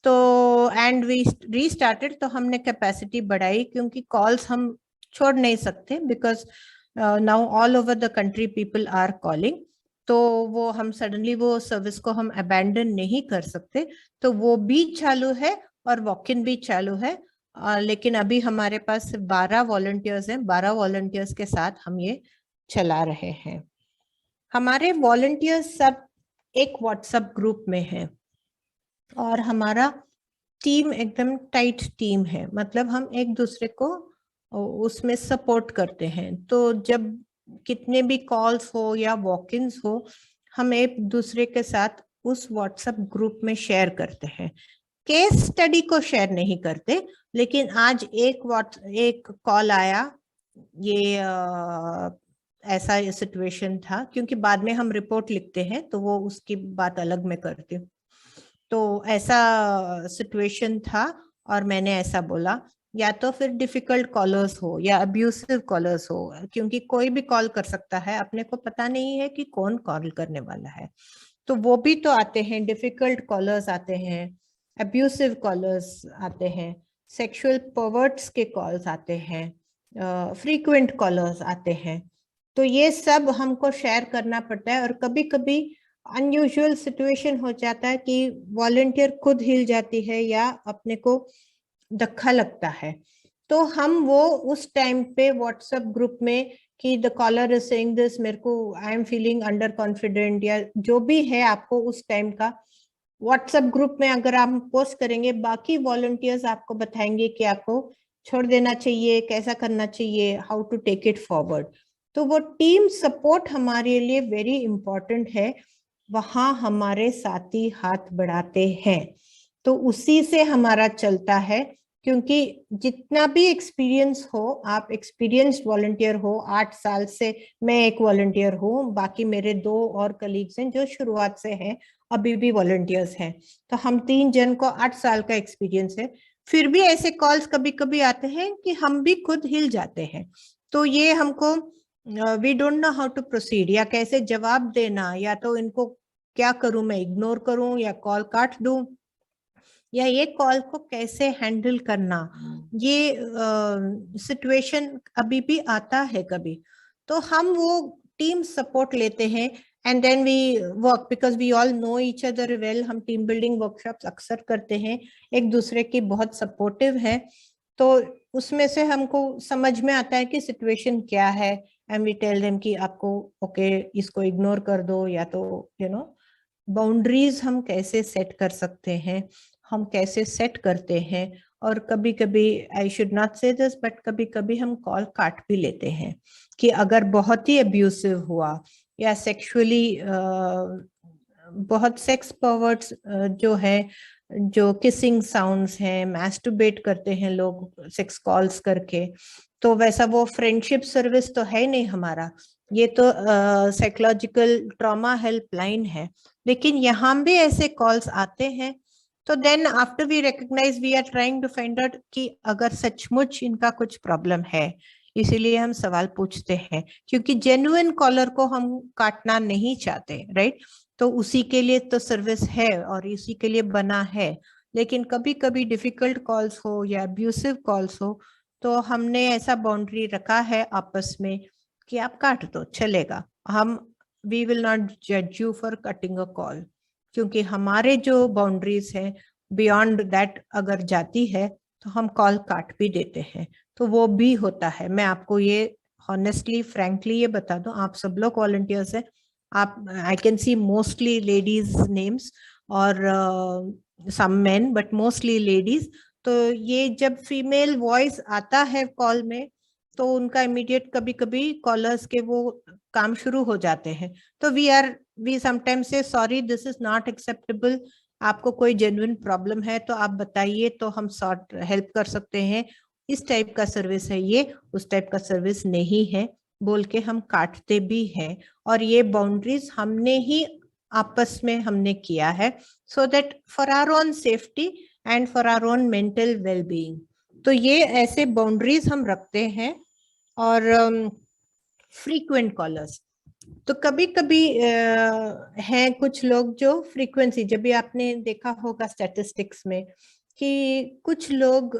Speaker 3: तो एंड वी रीस्टार्टेड, तो हमने कैपेसिटी बढ़ाई, क्योंकि कॉल्स हम छोड़ नहीं सकते, because now all over the country people are calling. तो वो हम सडनली वो सर्विस को हम अबैंडन नहीं कर सकते, तो वो भी चालू है और वॉक इन भी चालू है। लेकिन अभी हमारे पास 12 वॉलंटियर्स हैं, 12 वॉलंटियर्स के साथ हम ये चला रहे हैं। हमारे वॉलंटियर्स सब एक व्हाट्सएप ग्रुप में है, और हमारा टीम एकदम टाइट टीम है, मतलब हम एक दूसरे को उसमें सपोर्ट करते हैं। तो जब कितने भी कॉल्स हो या वॉक-इन्स हो, हम एक दूसरे के साथ उस व्हाट्सएप ग्रुप में शेयर करते हैं। केस स्टडी को शेयर नहीं करते, लेकिन आज एक कॉल आया, ये ऐसा सिचुएशन था, क्योंकि बाद में हम रिपोर्ट लिखते हैं तो वो उसकी बात अलग में करती हूँ। तो ऐसा सिचुएशन था और मैंने ऐसा बोला, या तो फिर डिफिकल्ट कॉलर्स हो या अब्यूसिव कॉलर्स हो, क्योंकि कोई भी कॉल कर सकता है, अपने को पता नहीं है कि कौन कॉल करने वाला है। तो वो भी तो आते हैं, डिफिकल्ट कॉलर्स आते हैं, अब्यूसिव कॉलर्स आते हैं, सेक्सुअल पर्वर्ट्स के कॉल्स आते हैं, फ्रीक्वेंट कॉलर्स आते हैं। तो ये सब हमको शेयर करना पड़ता है, और कभी कभी अनयूजुअल सिचुएशन हो जाता है कि वॉलंटियर खुद हिल जाती है या अपने को धक्का लगता है, तो तो हम वो उस टाइम पे व्हाट्सएप ग्रुप में कि the caller is saying this, मेरे को I am feeling under confident, या जो भी है आपको उस टाइम का व्हाट्सएप ग्रुप में अगर आप पोस्ट करेंगे, बाकी वॉलंटियर्स आपको बताएंगे कि आपको छोड़ देना चाहिए, कैसा करना चाहिए, how to take it forward. तो वो टीम सपोर्ट हमारे लिए वेरी इंपॉर्टेंट है, वहां हमारे साथी हाथ बढ़ाते हैं, तो उसी से हमारा चलता है। क्योंकि जितना भी एक्सपीरियंस हो, आप एक्सपीरियंस्ड वॉलंटियर हो, 8 साल से मैं एक वॉलंटियर हूँ, बाकी मेरे 2 और कलीग्स हैं जो शुरुआत से हैं, अभी भी वॉलंटियर्स हैं, तो हम 3 जन को 8 साल का एक्सपीरियंस है। फिर भी ऐसे कॉल्स कभी कभी आते हैं कि हम भी खुद हिल जाते हैं, तो ये हमको we don't know how to proceed, या कैसे जवाब देना, या तो इनको क्या करूं, मैं इग्नोर करूं या कॉल काट दूं, या ये कॉल को कैसे हैंडल करना, ये सिचुएशन अभी भी आता है कभी। तो हम वो टीम सपोर्ट लेते हैं and then we work, because we all know each other well. हम टीम बिल्डिंग वर्कशॉप्स अक्सर करते हैं, एक दूसरे की बहुत सपोर्टिव है, तो उसमें से हमको समझ में आता है कि सिचुएशन क्या है, एंड वी टेल देम कि आपको ओके इसको इग्नोर कर दो, या तो बाउंड्रीज हम कैसे सेट कर सकते हैं, हम कैसे सेट करते हैं। और कभी कभी, आई शुड नॉट से दिस, बट कभी कभी हम कॉल काट भी लेते हैं कि अगर बहुत ही अब्यूसिव हुआ या सेक्सुअली बहुत सेक्स पर्वर्ट्स जो है, जो किसिंग साउंड्स हैं, मैस्टरबेट करते हैं लोग सेक्स कॉल्स करके, तो वैसा वो फ्रेंडशिप सर्विस तो है नहीं हमारा, ये तो साइकोलॉजिकल ट्रॉमा हेल्पलाइन है। लेकिन यहाँ भी ऐसे कॉल्स आते हैं, तो then after we recognise, we are trying to find out कि अगर सचमुच इनका कुछ प्रॉब्लम है, इसीलिए हम सवाल पूछते हैं, क्योंकि जेन्युइन कॉलर को हम काटना नहीं चाहते, राइट? तो उसी के लिए तो सर्विस है और इसी के लिए बना है। लेकिन कभी कभी डिफिकल्ट कॉल्स हो या अब्यूसिव कॉल्स हो, तो हमने ऐसा बाउंड्री रखा है आपस में कि आप काट दो, चलेगा, हम वी विल नॉट जज you for cutting a call, क्योंकि हमारे जो बाउंड्रीज हैं बियॉन्ड दैट अगर जाती है तो हम कॉल काट भी देते हैं। तो वो भी होता है, मैं आपको ये हॉनेस्टली फ्रैंकली ये बता दूं, आप सब लोग वॉलंटियर्स हैं, आप I can see mostly ladies names और some men, but mostly ladies. तो ये जब फीमेल वॉइस आता है कॉल में, तो उनका इमीडिएट कभी कभी कॉलर्स के वो काम शुरू हो जाते हैं, तो वी समटाइम्स से sorry, this is not acceptable, आपको कोई जेन्युइन प्रॉब्लम है तो आप बताइए, तो हम सॉर्ट हेल्प कर सकते हैं, इस टाइप का सर्विस है ये, उस टाइप का सर्विस नहीं है, बोल के हम काटते भी हैं। और ये बाउंड्रीज हमने ही आपस में हमने किया है, so that for our own safety and for our own mental wellbeing, तो ये ऐसे बाउंड्रीज हम रखते हैं। और फ्रीक्वेंट कॉलर्स, तो कभी कभी हैं कुछ लोग जो फ्रीक्वेंसी, जब भी आपने देखा होगा स्टैटिस्टिक्स में कि कुछ लोग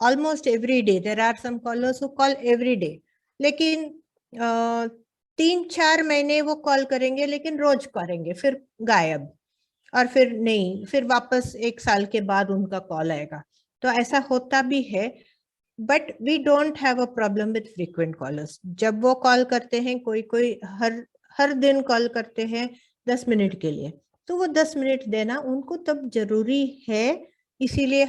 Speaker 3: almost every day, there are some callers who call every day, लेकिन 3-4 महीने वो कॉल करेंगे, लेकिन रोज करेंगे, फिर गायब, और फिर नहीं, फिर वापस 1 साल के बाद उनका कॉल आएगा, तो ऐसा होता भी है। But we don't have a problem with frequent callers, जब वो कॉल करते हैं, कोई कोई हर दिन कॉल करते हैं 10 मिनट के लिए, तो वो 10 मिनट देना उनको तब जरूरी है, इसीलिए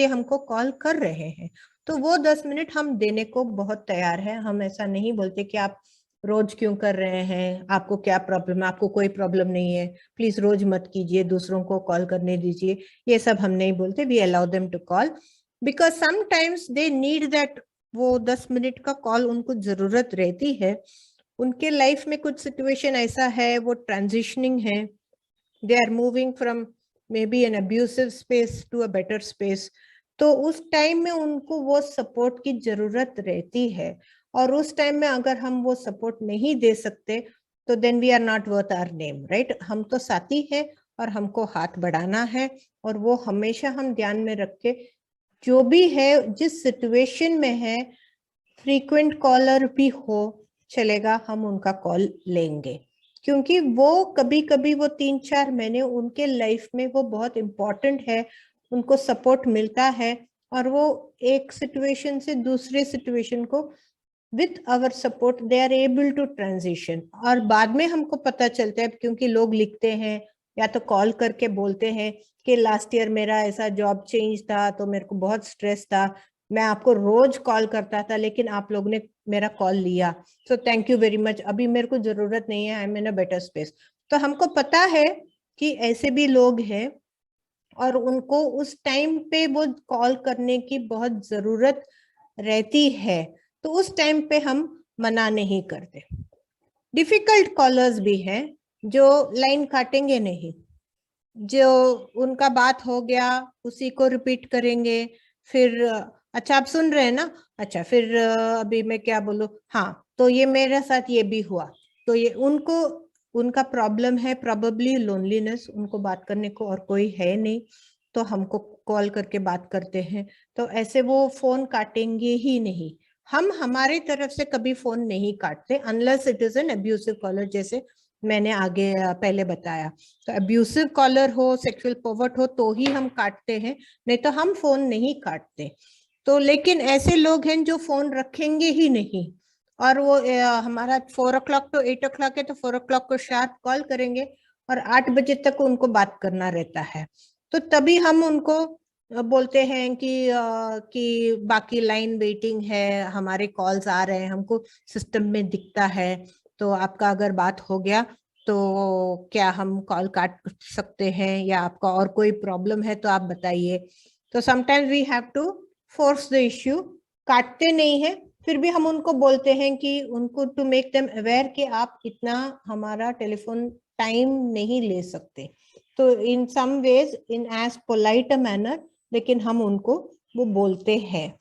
Speaker 3: हमको कॉल कर रहे हैं, तो वो 10 मिनट हम देने को बहुत तैयार है। हम ऐसा नहीं बोलते कि आप रोज क्यों कर रहे हैं, आपको क्या प्रॉब्लम है, आपको कोई प्रॉब्लम नहीं है, प्लीज रोज मत कीजिए, दूसरों को कॉल करने दीजिए, ये सब हम नहीं बोलते। We allow them to call because sometimes they need that, वो 10 मिनट का कॉल उनको जरूरत रहती है, उनके लाइफ में कुछ सिचुएशन ऐसा है, वो ट्रांजिशनिंग है, they are moving from maybe an abusive space to a better space, तो उस टाइम में उनको वो सपोर्ट की जरूरत रहती है, और उस टाइम में अगर हम वो सपोर्ट नहीं दे सकते, तो then we are not worth our name, right? हम तो साथी है और हमको हाथ बढ़ाना है, और वो हमेशा हम ध्यान में रख के, जो भी है जिस सिचुएशन में है, फ्रीक्वेंट कॉलर भी हो चलेगा, हम उनका कॉल लेंगे, क्योंकि वो कभी कभी वो 3-4 महीने उनके लाइफ में वो बहुत इम्पोर्टेंट है, उनको सपोर्ट मिलता है, और वो एक सिचुएशन से दूसरे सिचुएशन को with our support they are able to transition. और बाद में हमको पता चलता है, क्योंकि लोग लिखते हैं या तो कॉल करके बोलते हैं कि लास्ट ईयर मेरा ऐसा जॉब चेंज था तो मेरे को बहुत स्ट्रेस था, मैं आपको रोज कॉल करता था लेकिन आप लोग ने मेरा कॉल लिया, सो थैंक यू वेरी मच, अभी मेरे को जरूरत नहीं है, I am in a better space. तो हमको पता है कि ऐसे भी लोग हैं और उनको उस टाइम पे वो कॉल करने की बहुत जरूरत रहती है, तो उस टाइम पे हम मना नहीं करते। डिफिकल्ट कॉलर्स भी हैं जो लाइन काटेंगे नहीं, जो उनका बात हो गया उसी को रिपीट करेंगे, फिर अच्छा आप सुन रहे हैं ना, अच्छा फिर अभी मैं क्या बोलूं, हाँ तो ये मेरे साथ ये भी हुआ, तो ये उनको उनका प्रॉब्लम है प्रोबेबली लोनलीनेस, उनको बात करने को और कोई है नहीं, तो हमको कॉल करके बात करते हैं, तो ऐसे वो फोन काटेंगे ही नहीं। हम हमारी तरफ से कभी फोन नहीं काटते unless it is an abusive caller, जैसे मैंने आगे पहले बताया। तो अब्यूसिव कॉलर हो, सेक्सुअल पर्वर्ट हो तो ही हम काटते हैं, नहीं तो हम फोन नहीं काटते। तो लेकिन ऐसे लोग हैं जो फोन रखेंगे ही नहीं, और वो हमारा 4 o'clock to 8 o'clock है तो 4 o'clock को शार्प कॉल करेंगे और 8 बजे तक उनको बात करना रहता है। तो तभी हम उनको बोलते हैं कि बाकी लाइन वेटिंग है, हमारे कॉल्स आ रहे हैं, हमको सिस्टम में दिखता है, तो आपका अगर बात हो गया तो क्या हम कॉल काट सकते हैं, या आपका और कोई प्रॉब्लम है तो आप बताइए। तो sometimes we have to force the issue, काटते नहीं है फिर भी हम उनको बोलते हैं कि उनको टू मेक देम अवेयर कि आप इतना हमारा टेलीफोन टाइम नहीं ले सकते, तो in some ways in as polite a manner, लेकिन हम उनको वो बोलते हैं।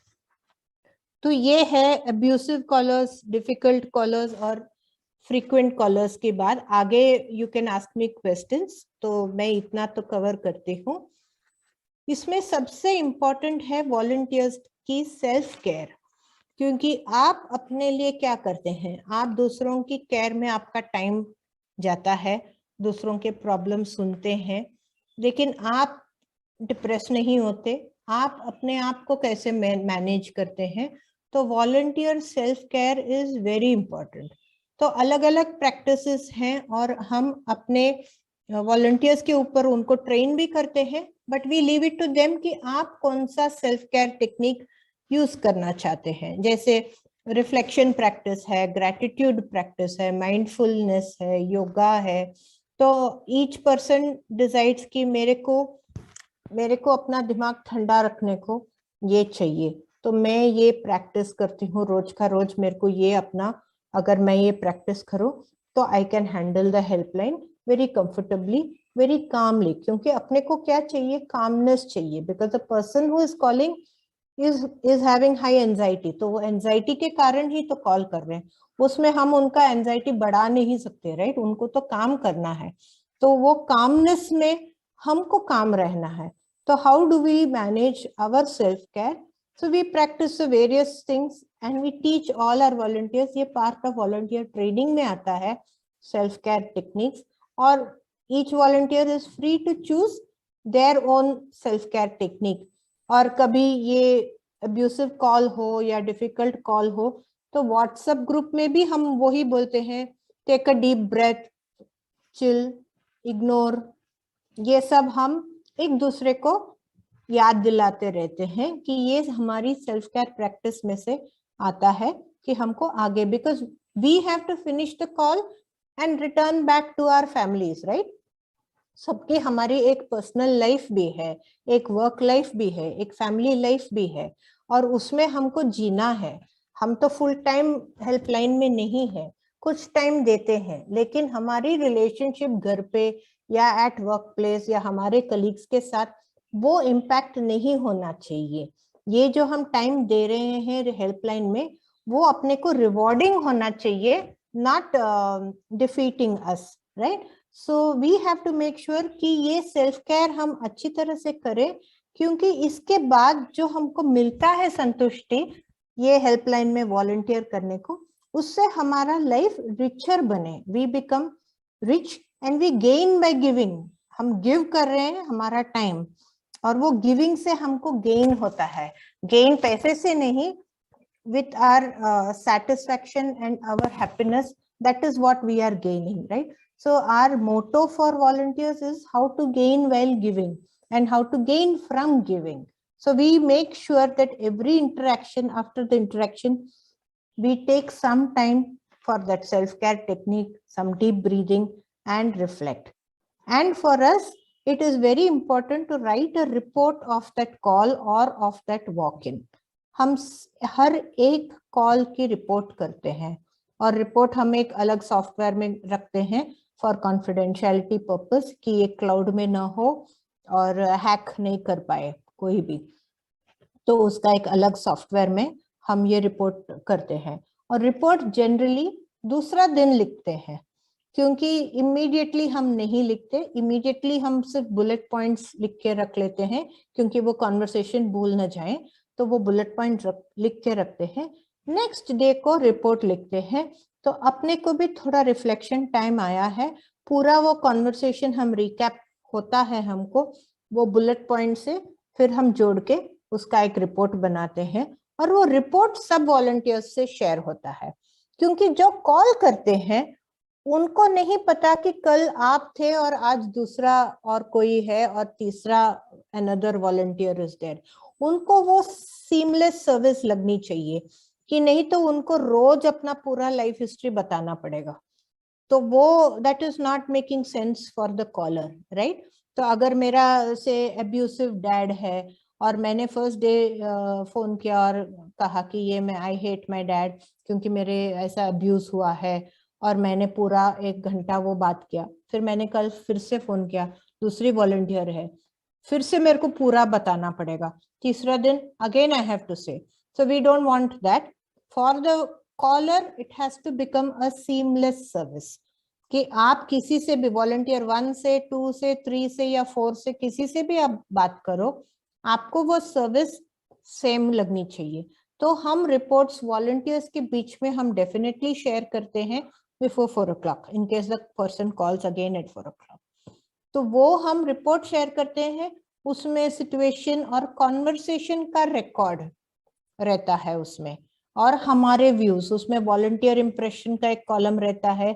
Speaker 3: तो ये है अब्यूसिव कॉलर्स, डिफिकल्ट कॉलर्स और फ्रीक्वेंट कॉलर्स के बाद आगे you can ask me questions, तो मैं इतना तो कवर करती हूँ। इसमें सबसे इम्पोर्टेंट है वॉलंटियर्स की सेल्फ केयर, क्योंकि आप अपने लिए क्या करते हैं, आप दूसरों की केयर में आपका टाइम जाता है, दूसरों के प्रॉब्लम सुनते हैं, लेकिन आप डिप्रेस नहीं होते, आप अपने आप को कैसे मैनेज करते हैं। तो volunteer self care is very important. तो अलग अलग प्रैक्टिसेस हैं और हम अपने वॉलंटियर्स के ऊपर उनको ट्रेन भी करते हैं, but we leave it to them कि आप कौन सा सेल्फ केयर टेक्निक यूज करना चाहते हैं। जैसे रिफ्लेक्शन प्रैक्टिस है, ग्रैटिट्यूड प्रैक्टिस है, माइंडफुलनेस है, योगा है। तो ईच पर्सन डिसाइड्स कि मेरे को अपना दिमाग ठंडा रखने को ये चाहिए, तो मैं ये प्रैक्टिस करती हूँ रोज का रोज, मेरे को ये अपना, अगर मैं ये प्रैक्टिस करूँ तो I can handle the helpline very comfortably, very calmly, क्योंकि अपने को क्या चाहिए, कामनेस चाहिए, because the person who is calling is having high anxiety, तो वो एंजाइटी के कारण ही तो कॉल कर रहे हैं, उसमें हम उनका एंजाइटी बढ़ा नहीं सकते, राइट, उनको तो काम करना है, तो वो कामनेस में हमको काम रहना है। तो how do we manage our self care? So we practice various things and we teach all our volunteers, ये पार्ट ऑफ वॉलंटियर ट्रेनिंग में आता है, सेल्फ केयर टेक्निक्स, और each volunteer is free to choose their own self care technique. और कभी ये abusive call हो या डिफिकल्ट कॉल हो तो व्हाट्सएप ग्रुप में भी हम वही बोलते हैं, take a deep breath, chill, ignore, ये सब हम एक दूसरे को याद दिलाते रहते हैं कि ये हमारी सेल्फ केयर प्रैक्टिस में से आता है कि हमको आगे, because we have to finish the call and return back to our families, right. सबकी हमारी एक पर्सनल लाइफ भी है, एक वर्क लाइफ भी है, एक फैमिली लाइफ भी है, और उसमें हमको जीना है। हम तो फुल टाइम हेल्पलाइन में नहीं है, कुछ टाइम देते हैं, लेकिन हमारी रिलेशनशिप घर पे या एट वर्क प्लेस या हमारे कलीग्स के साथ वो इम्पैक्ट नहीं होना चाहिए। ये जो हम टाइम दे रहे हैं हेल्पलाइन में, वो अपने को रिवॉर्डिंग होना चाहिए, not defeating us, right. So we have to make sure कि ये सेल्फ केयर हम अच्छी तरह से करें, क्योंकि इसके बाद जो हमको मिलता है संतुष्टि ये हेल्पलाइन में वॉलंटियर करने को, उससे हमारा लाइफ रिचर बने, we become rich and we gain by giving. हम गिव कर रहे हैं हमारा टाइम, और वो गिविंग से हमको गेन होता है, गेन पैसे से नहीं, with our satisfaction and our happiness, that is what we are gaining, right? So our motto for volunteers is how to gain while giving and how to gain from giving. So we make sure that every interaction, after the interaction, we take some time for that self-care technique, some deep breathing and reflect. And for us, it is very important to write a report of that call or of that walk-in. हम हर एक call की report करते हैं और report हम एक अलग software में रखते हैं फॉर कॉन्फिडेंशियलिटी पर्पस, कि ये क्लाउड में ना हो और हैक नहीं कर पाए कोई भी, तो उसका एक अलग सॉफ्टवेयर में हम ये रिपोर्ट करते हैं। और रिपोर्ट जनरली दूसरा दिन लिखते हैं, क्योंकि इमीडिएटली हम नहीं लिखते, इमीडिएटली हम सिर्फ बुलेट पॉइंट्स लिख के रख लेते हैं, क्योंकि वो कॉन्वर्सेशन भूल ना जाए, तो वो बुलेट पॉइंट लिख के रखते हैं। नेक्स्ट डे को रिपोर्ट लिखते हैं, तो अपने को भी थोड़ा रिफ्लेक्शन टाइम आया है, पूरा वो कॉन्वर्सेशन हम रिकैप होता है हमको, वो बुलेट पॉइंट से फिर हम जोड़ के उसका एक रिपोर्ट बनाते हैं, और वो रिपोर्ट सब वॉलंटियर्स से शेयर होता है। क्योंकि जो कॉल करते हैं उनको नहीं पता कि कल आप थे और आज दूसरा और कोई है और तीसरा अनदर वॉलंटियर इज देयर। उनको वो सीमलेस सर्विस लगनी चाहिए, कि नहीं तो उनको रोज अपना पूरा लाइफ हिस्ट्री बताना पड़ेगा, तो वो that is not making sense for the caller, right? तो अगर मेरा से एब्यूसिव डैड है और मैंने फर्स्ट डे फोन किया और कहा कि ये मैं आई हेट माय डैड क्योंकि मेरे ऐसा अब्यूज हुआ है, और मैंने पूरा 1 घंटा वो बात किया, फिर मैंने कल फिर से फोन किया, दूसरी वॉलंटियर है, फिर से मेरे को पूरा बताना पड़ेगा, तीसरा दिन again I have to say. So we don't want that for the caller, it has to become a seamless service, कि आप किसी से भी वॉलंटियर 1 से 2 से 3 से या 4 से किसी से भी आप बात करो, आपको वो सर्विस सेम लगनी चाहिए। तो हम रिपोर्ट्स वॉलंटियर्स के बीच में हम डेफिनेटली शेयर करते हैं before 4 o'clock in case the person calls again at 4 o'clock. तो वो हम रिपोर्ट शेयर करते हैं, उसमें सिचुएशन और कॉन्वर्सेशन का रिकॉर्ड रहता है उसमें, और हमारे व्यूज, उसमें वॉलंटियर इंप्रेशन का एक कॉलम रहता है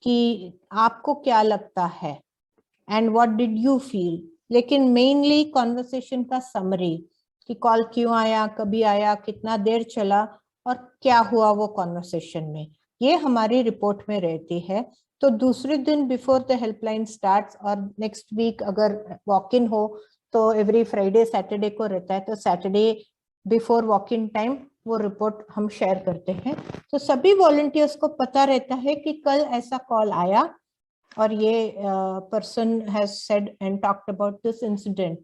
Speaker 3: कि आपको क्या लगता है and what did you feel, लेकिन मेनली कॉन्वर्सेशन का समरी, कि कॉल क्यों आया, कभी आया, कितना देर चला और क्या हुआ वो कॉन्वर्सेशन में, ये हमारी रिपोर्ट में रहती है। तो दूसरे दिन बिफोर द हेल्पलाइन स्टार्ट्स, और नेक्स्ट वीक अगर वॉक इन हो तो एवरी फ्राइडे सैटरडे को रहता है, तो Saturday before walk in time वो रिपोर्ट हम शेयर करते हैं। तो सभी वॉलंटियर्स को पता रहता है कि कल ऐसा कॉल आया और ये person has said and talked about this incident.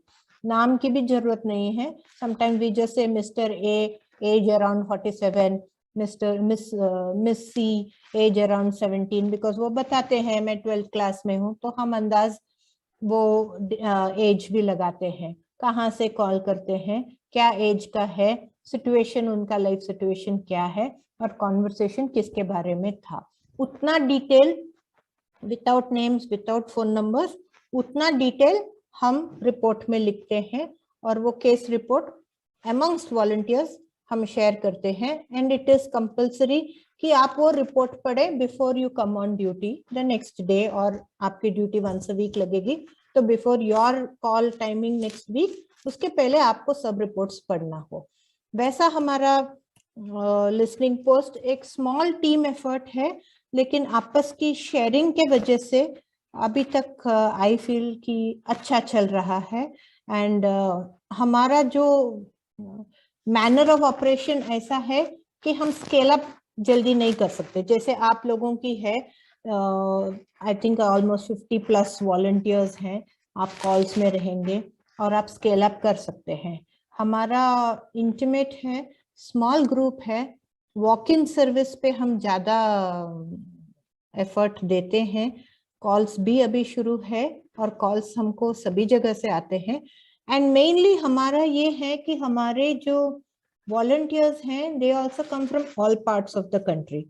Speaker 3: नाम की भी जरूरत नहीं है, sometime we just say mister A, age around 47, miss C, age around 17, because वो बताते हैं मैं 12th क्लास में हूँ, तो हम अंदाज वो एज भी लगाते हैं, कहाँ से कॉल करते हैं, क्या एज का है, सिचुएशन, उनका लाइफ सिचुएशन क्या है, और कॉन्वर्सेशन किसके बारे में था। उतना detail, without names, without phone numbers, उतना डिटेल हम रिपोर्ट में लिखते हैं, और वो केस रिपोर्ट अमंगस्ट वॉलंटियर्स हम शेयर करते हैं। एंड इट इज कंपल्सरी कि आप वो रिपोर्ट पढ़े before you come on duty the next day, और आपकी ड्यूटी 1 वीक लगेगी, तो before your call timing next week, उसके पहले आपको सब रिपोर्ट्स पढ़ना हो। वैसा हमारा लिसनिंग पोस्ट एक स्मॉल टीम एफर्ट है, लेकिन आपस की शेयरिंग के वजह से अभी तक आई फील कि अच्छा चल रहा है। एंड हमारा जो मैनर ऑफ ऑपरेशन ऐसा है कि हम स्केल अप जल्दी नहीं कर सकते, जैसे आप लोगों की है, आई थिंक ऑलमोस्ट 50+ वॉलंटियर्स हैं, आप कॉल्स में रहेंगे और आप स्केल अप कर सकते हैं। हमारा इंटीमेट है, स्मॉल ग्रुप है, वॉक इन सर्विस पे हम ज़्यादा एफर्ट देते हैं। कॉल्स भी अभी शुरू है और कॉल्स हमको सभी जगह से आते हैं। एंड मेनली हमारा ये है कि हमारे जो वॉलंटियर्स हैं, they also come from all parts of the country,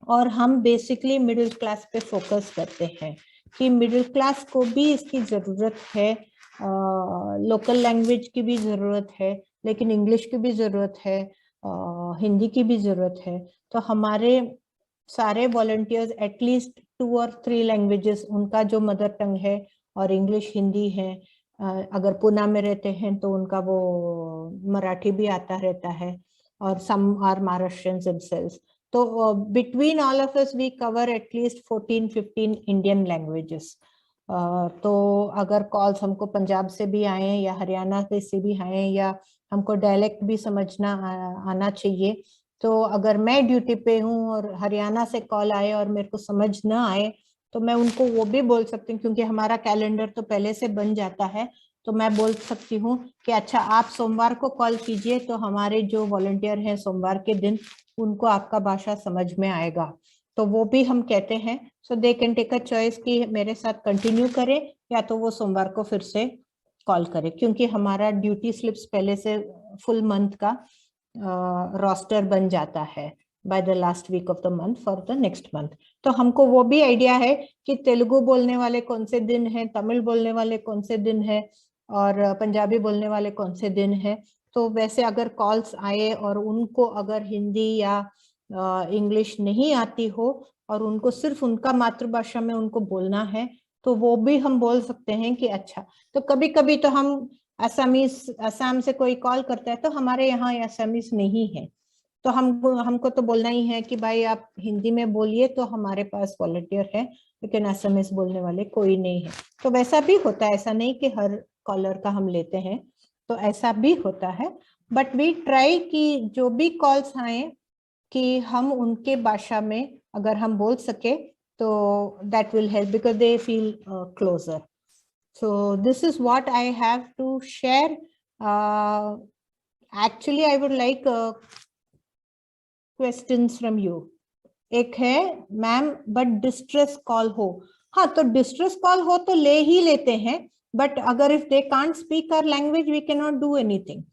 Speaker 3: और हम बेसिकली मिडिल क्लास पे फोकस करते हैं कि मिडिल क्लास को भी इसकी ज़रूरत है, लोकल लैंग्वेज की भी जरूरत है, लेकिन इंग्लिश की भी जरूरत है, हिंदी की भी जरूरत है। तो हमारे सारे वॉलंटियर्स एटलीस्ट 2 और 3 लैंग्वेजेस, उनका जो मदर टंग है और इंग्लिश हिंदी है, अगर पुणे में रहते हैं तो उनका वो मराठी भी आता रहता है, और सम आर महाराष्ट्रियंस themselves। तो between all of us we cover at least 14-15 Indian languages. तो अगर कॉल्स हमको पंजाब से भी आए या हरियाणा से भी आए, या हमको डायलेक्ट भी समझना आना चाहिए, तो अगर मैं ड्यूटी पे हूँ और हरियाणा से कॉल आए और मेरे को समझ ना आए, तो मैं उनको वो भी बोल सकती हूँ, क्योंकि हमारा कैलेंडर तो पहले से बन जाता है। तो मैं बोल सकती हूँ कि अच्छा आप सोमवार को कॉल कीजिए, तो हमारे जो वॉलंटियर हैं सोमवार के दिन, उनको आपका भाषा समझ में आएगा। तो वो भी हम कहते हैं। So they can take a choice कि मेरे साथ कंटिन्यू करें, या तो वो सोमवार को फिर से कॉल करें, क्योंकि हमारा ड्यूटी स्लिप्स पहले से फुल मंथ का रोस्टर बन जाता है by the last week of the month for the next month. तो हमको वो भी आइडिया है कि तेलुगु बोलने वाले कौन से दिन है, तमिल बोलने वाले कौन से दिन है, और पंजाबी बोलने वाले कौन से दिन है। तो वैसे अगर कॉल्स आए और उनको अगर हिंदी या इंग्लिश नहीं आती हो, और उनको सिर्फ उनका मातृभाषा में उनको बोलना है, तो वो भी हम बोल सकते हैं कि अच्छा। तो कभी कभी तो हम असम से कोई कॉल करता है, तो हमारे यहाँ असमीज नहीं है, तो हमको तो बोलना ही है कि भाई आप हिंदी में बोलिए, तो हमारे पास वॉलंटियर है, लेकिन असमीज बोलने वाले कोई नहीं है। तो वैसा भी होता है, ऐसा नहीं कि हर कॉलर का हम लेते हैं, तो ऐसा भी होता है। बट वी ट्राई कि जो भी कॉल्स आए कि हम उनके भाषा में अगर हम बोल सके, तो that will help, because they feel closer. So this is what I have to share. Actually, I would like questions from you. एक है मैम, बट डिस्ट्रेस कॉल हो। हाँ, तो डिस्ट्रेस कॉल हो तो ले ही लेते हैं, बट अगर if they can't speak our language we can not do anything.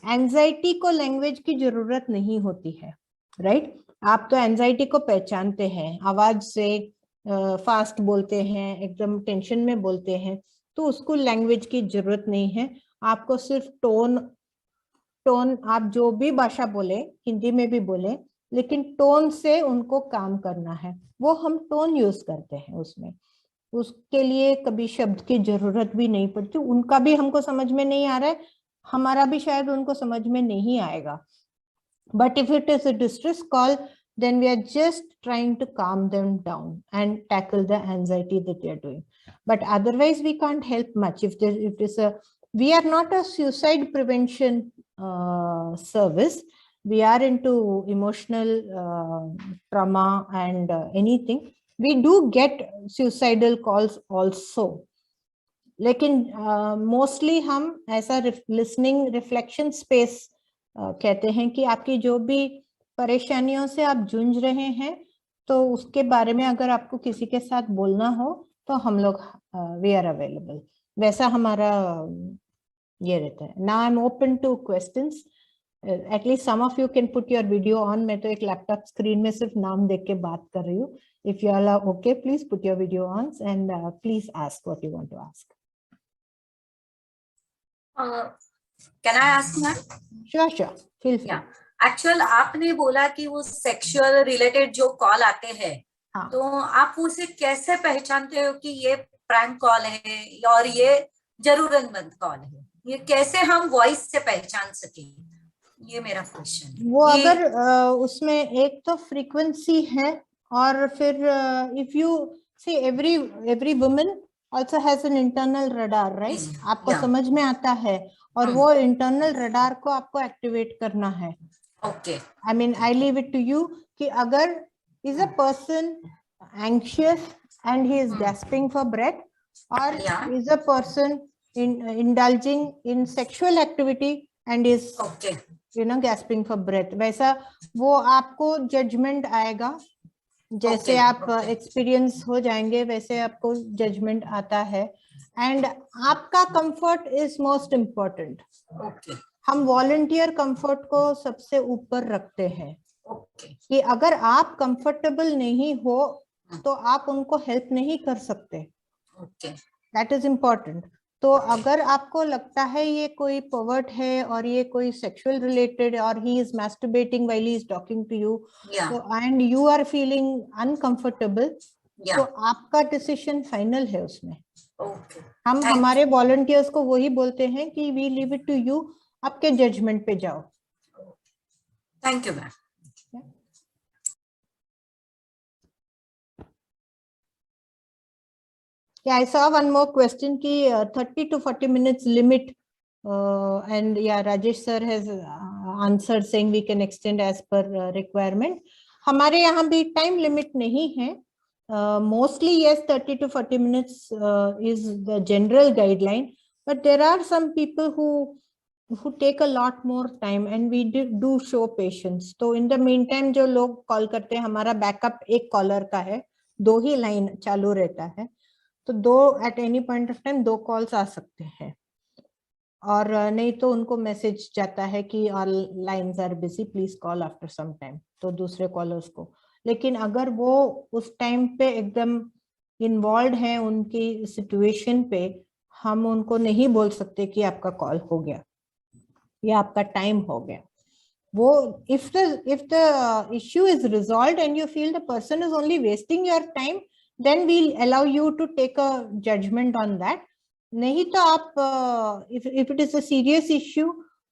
Speaker 3: Anxiety को लैंग्वेज की जरूरत नहीं होती है, राइट? आप तो एंजाइटी को पहचानते हैं, आवाज से फास्ट बोलते हैं, एकदम टेंशन में बोलते हैं, तो उसको लैंग्वेज की जरूरत नहीं है। आपको सिर्फ टोन आप जो भी भाषा बोले, हिंदी में भी बोले, लेकिन टोन से उनको काम करना है, वो हम टोन यूज करते हैं उसमें। उसके लिए कभी शब्द की जरूरत भी नहीं पड़ती, उनका भी हमको समझ में नहीं आ रहा है, हमारा भी शायद उनको समझ में नहीं आएगा। But if it is a distress call, then we are just trying to calm them down and tackle the anxiety that they are doing. But otherwise we can't help much. We are not a suicide prevention service. We are into emotional trauma and anything. We do get suicidal calls also. लेकिन mostly हम ऐसा listening reflection space कहते हैं कि आपकी जो भी परेशानियों से आप जूझ रहे हैं, तो उसके बारे में अगर आपको किसी के साथ बोलना हो, तो हम लोग वी आर अवेलेबल। वैसा हमारा ये रहता है। Now I am open to questions. At least some of you can put your video on. मैं तो एक लैपटॉप स्क्रीन में सिर्फ नाम देख के बात कर रही हूँ। If you are okay, please put your video on and please ask what you want to ask.
Speaker 2: Can I ask ma'am?
Speaker 3: Sure, feel free.
Speaker 2: Actual आपने बोला कि वो सेक्सुअल रिलेटेड जो कॉल आते हैं,
Speaker 3: हाँ।
Speaker 2: तो आप उसे कैसे पहचानते हो कि ये प्रैंक कॉल है और ये जरूरतमंद कॉल है? ये कैसे हम वॉइस से पहचान सके, ये मेरा क्वेश्चन है।
Speaker 3: वो अगर उसमें एक तो फ्रीक्वेंसी है, और फिर if you see every woman also has an internal radar, right? आपको समझ में आता है, और वो इंटरनल रडार को आपको एक्टिवेट करना है।
Speaker 2: Okay,
Speaker 3: I mean, I leave it to you कि अगर is a person anxious and he is gasping for breath, or is a person indulging in sexual activity and is gasping for breath, वैसा वो आपको judgement आएगा। जैसे आप experience हो जाएंगे, वैसे आपको जजमेंट आता है। एंड आपका कंफर्ट इज मोस्ट इम्पोर्टेंट। हम वॉलंटियर कंफर्ट को सबसे ऊपर रखते हैं कि अगर आप कंफर्टेबल नहीं हो तो आप उनको हेल्प नहीं कर सकते। That is important. तो अगर आपको लगता है ये कोई पर्वर्ट है और ये कोई सेक्सुअल रिलेटेड और he is masturbating while he is talking to you, तो and you are feeling uncomfortable, तो आपका डिसीजन फाइनल है उसमें। हम हमारे वॉलंटियर्स को वही बोलते हैं कि we leave it to you, आपके जजमेंट पे जाओ।
Speaker 2: Thank you ma'am.
Speaker 3: Yeah, I saw one more question ki 30 to 40 minutes limit, and yeah, Rajesh sir has answered saying we can extend as per requirement. हमारे यहाँ भी time limit नहीं है. Mostly yes, 30 to 40 minutes is the general guideline, but there are some people who take a lot more time and we do show patience. तो in the meantime जो लोग call करते हैं, हमारा backup एक caller का है, 2 ही line चालू रहता है, तो 2 at any point of time 2 calls आ सकते हैं, और नहीं तो उनको मैसेज जाता है कि all lines are busy, please call after some time, तो दूसरे कॉलर्स को। लेकिन अगर वो उस टाइम पे एकदम इन्वॉल्व है उनकी सिचुएशन पे, हम उनको नहीं बोल सकते कि आपका कॉल हो गया या आपका टाइम हो गया। वो if the issue is resolved and you feel the person is only wasting your time, then we'll allow you to take a judgment on that. नहीं तो आप if it is a serious issue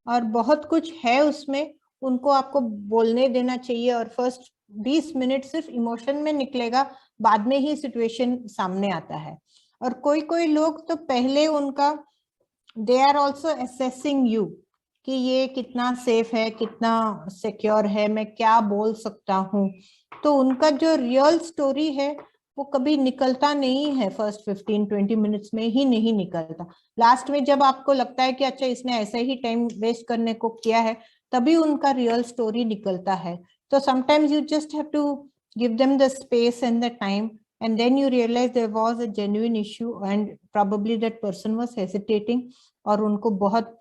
Speaker 3: और बहुत कुछ है उसमें, उनको आपको बोलने देना चाहिए, और फर्स्ट 20 मिनट सिर्फ इमोशन में निकलेगा, बाद में ही सिचुएशन सामने आता है। और कोई लोग तो पहले उनका they are also assessing you कि ये कितना सेफ है, कितना सिक्योर है, मैं क्या बोल सकता हूँ, तो उनका जो रियल स्टोरी है वो कभी निकलता नहीं है, फर्स्ट 15-20 मिनट्स में ही नहीं निकलता। लास्ट में जब आपको लगता है कि अच्छा इसने ऐसे ही टाइम वेस्ट करने को किया है, तभी उनका रियल स्टोरी निकलता है। तो sometimes you just have to give them the space and the time, and then you realize there was a genuine issue and probably that person was hesitating, और उनको बहुत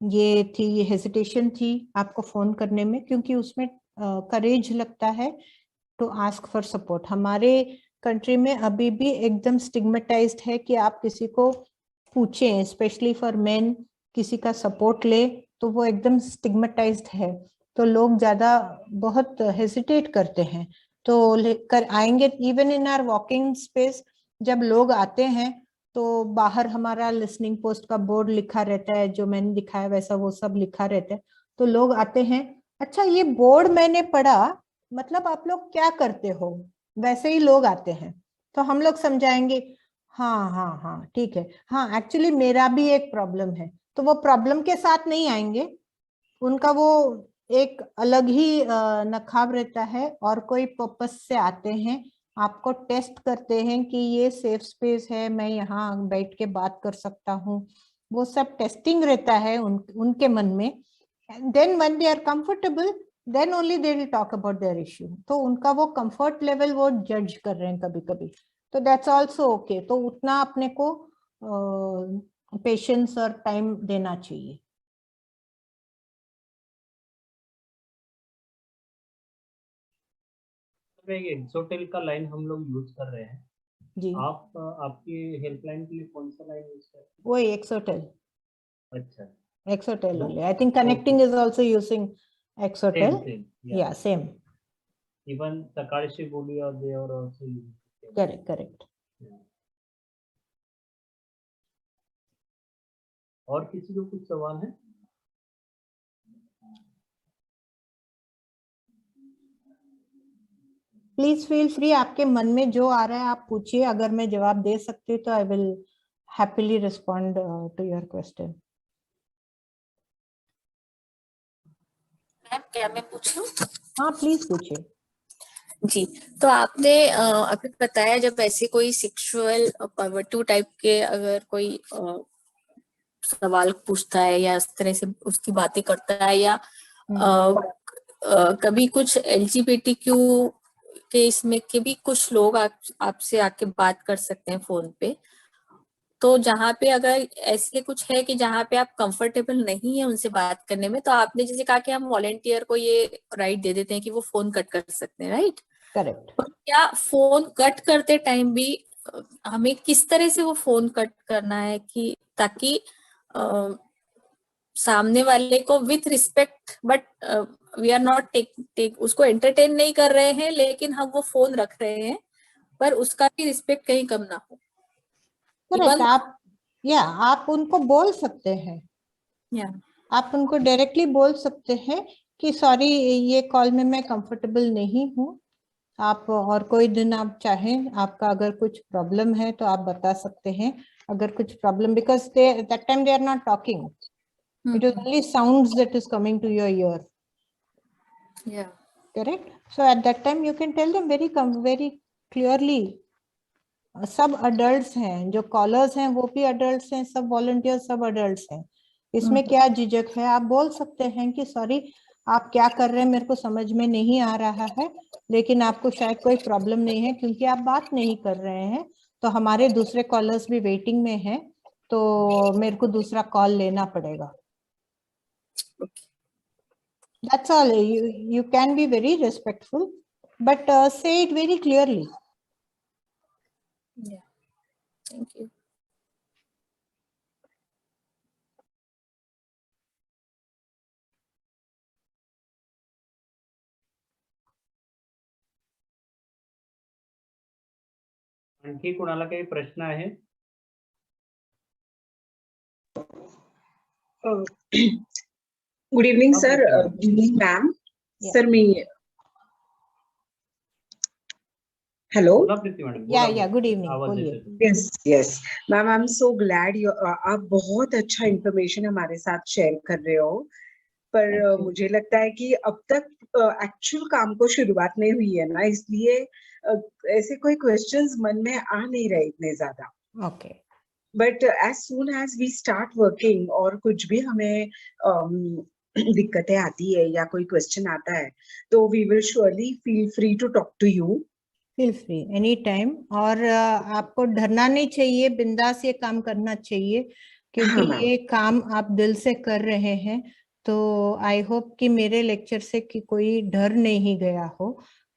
Speaker 3: ये थी, ये हेजिटेशन थी आपको फोन करने में, क्योंकि उसमें करेज लगता है टू आस्क फॉर सपोर्ट। हमारे कंट्री में अभी भी एकदम स्टिग्मेटाइज्ड है कि आप किसी को पूछें, स्पेशली फॉर मेन, किसी का सपोर्ट ले तो वो एकदम स्टिग्मेटाइज्ड है, तो लोग ज्यादा बहुत हेजिटेट करते हैं। तो लेकर आएंगे, even in our walking space जब लोग आते हैं तो बाहर हमारा लिसनिंग पोस्ट का बोर्ड लिखा रहता है, जो मैंने दिखाया वैसा वो सब लिखा रहता है। तो लोग आते हैं, अच्छा ये बोर्ड मैंने पढ़ा, मतलब आप लोग क्या करते हो, वैसे ही लोग आते हैं। तो हम लोग समझाएंगे, हाँ हाँ हाँ ठीक है, हाँ एक्चुअली मेरा भी एक प्रॉब्लम है। तो वो प्रॉब्लम के साथ नहीं आएंगे, उनका वो एक अलग ही नखाब रहता है, और कोई पर्पस से आते हैं, आपको टेस्ट करते हैं कि ये सेफ स्पेस है, मैं यहाँ बैठ के बात कर सकता हूँ, वो सब टेस्टिंग रहता है उनके मन में। Then when they are comfortable, then only they will talk about their issue. तो उनका वो कंफर्ट लेवल वो जज कर रहे हैं कभी कभी, तो दैट्स आल्सो ओके। तो उतना अपने को पेशेंस और टाइम देना चाहिए।
Speaker 1: एक एक्सोटेल का लाइन हम लोग यूज कर रहे हैं
Speaker 3: जी।
Speaker 1: आप आपकी हेल्पलाइन के लिए कौन सा लाइन यूज कर रहे हैं?
Speaker 3: वही एक्सोटेल।
Speaker 1: अच्छा,
Speaker 3: एक्सोटेल only. I think connecting is also using Exotel.
Speaker 1: Same.
Speaker 3: Yeah, same.
Speaker 1: Even Takaishi Buli or they are also using it.
Speaker 3: Correct.
Speaker 1: Yeah. और किसी को कुछ सवाल है?
Speaker 3: प्लीज फील फ्री, आपके मन में जो आ रहा है आप पूछिए, अगर मैं जवाब दे सकती हूँ तो I will happily respond to your question.
Speaker 5: Ma'am क्या मैं पूछूं?
Speaker 3: हाँ प्लीज पूछिए।
Speaker 5: जी, तो आपने अभी बताया जब ऐसे कोई सेक्सुअल पर्वर्टिव टाइप के अगर कोई सवाल पूछता है या इस तरह से उसकी बातें करता है, या कभी कुछ LGBTQ के इसमें के भी कुछ लोग आपसे आके बात कर सकते हैं फोन पे, तो जहाँ पे अगर ऐसे कुछ है कि जहाँ पे आप कंफर्टेबल नहीं है उनसे बात करने में, तो आपने जैसे कहा कि हम वॉलेंटियर को ये राइट दे देते हैं कि वो फोन कट कर सकते हैं, राइट?
Speaker 3: करेक्ट।
Speaker 5: क्या फोन कट करते टाइम भी हमें किस तरह से वो फोन कट करना है कि ताकि सामने वाले को with respect, but we are not take उसको एंटरटेन नहीं कर रहे हैं, लेकिन हम वो फोन रख रहे हैं, पर उसका भी रिस्पेक्ट कहीं कम ना हो।
Speaker 3: करेक्ट। आप उनको बोल सकते हैं,
Speaker 5: या
Speaker 3: आप उनको डायरेक्टली बोल सकते हैं कि सॉरी ये कॉल में मैं कंफर्टेबल नहीं हूँ, आप और कोई दिन आप चाहें, आपका अगर कुछ प्रॉब्लम है तो आप बता सकते हैं। अगर कुछ problem, because that time they are not talking, it is only sounds that is coming to your ear.
Speaker 5: Yeah.
Speaker 3: Correct. So at that time you can tell them very clearly. सब adults हैं, जो callers हैं वो भी adults हैं, सब volunteers सब adults हैं, इसमें क्या झिझक है? आप बोल सकते हैं कि सॉरी आप क्या कर रहे हैं मेरे को समझ में नहीं आ रहा है, लेकिन आपको शायद कोई प्रॉब्लम नहीं है क्योंकि आप बात नहीं कर रहे हैं, तो हमारे दूसरे कॉलर्स भी वेटिंग में हैं, तो मेरे को दूसरा कॉल लेना पड़ेगा। That's all. You can be very respectful, but say it very clearly.
Speaker 5: Yeah. Thank you.
Speaker 1: आणखी कोणाला काही प्रश्न आहे?
Speaker 6: Good evening,
Speaker 1: हाँ,
Speaker 6: sir.
Speaker 1: Priti ma'am.
Speaker 6: Good evening, ma'am.
Speaker 3: Yeah.
Speaker 6: Sir, me. Hello.
Speaker 1: बोला प्रीति मैडम, बोला,
Speaker 3: Yeah,
Speaker 1: बोला.
Speaker 3: good evening.
Speaker 1: आवाज
Speaker 3: बोलिए.
Speaker 1: येतोय.
Speaker 6: Yes, ma'am. I'm so glad आप बहुत अच्छा इंफॉर्मेशन हमारे साथ शेयर कर रहे हो, पर
Speaker 3: Thank you.
Speaker 6: मुझे लगता है कि अब तक एक्चुअल काम को शुरुआत नहीं हुई है ना, इसलिए ऐसे कोई क्वेश्चंस मन में आ नहीं रहे इतने ज्यादा।
Speaker 3: Okay.
Speaker 6: But as soon as we start working और कुछ भी हमें दिक्कतें आती है या कोई क्वेश्चन आता है, तो we will surely feel free to talk to you.
Speaker 3: Feel free anytime. और आपको डरना नहीं चाहिए, बिंदास ये काम करना चाहिए, क्योंकि
Speaker 6: हाँ, मैम।
Speaker 3: ये काम आप दिल से कर रहे हैं। तो आई होप कि मेरे लेक्चर से कि कोई डर नहीं गया हो,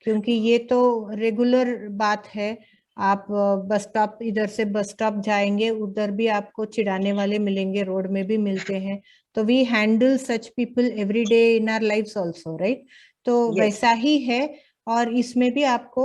Speaker 3: क्योंकि ये तो रेगुलर बात है। आप बस स्टॉप, इधर से बस स्टॉप जाएंगे, उधर भी आपको चिढ़ाने वाले मिलेंगे, रोड में भी मिलते हैं, तो we handle such people every day in our lives also, right? तो
Speaker 6: Yes.
Speaker 3: वैसा ही है, और इसमें भी आपको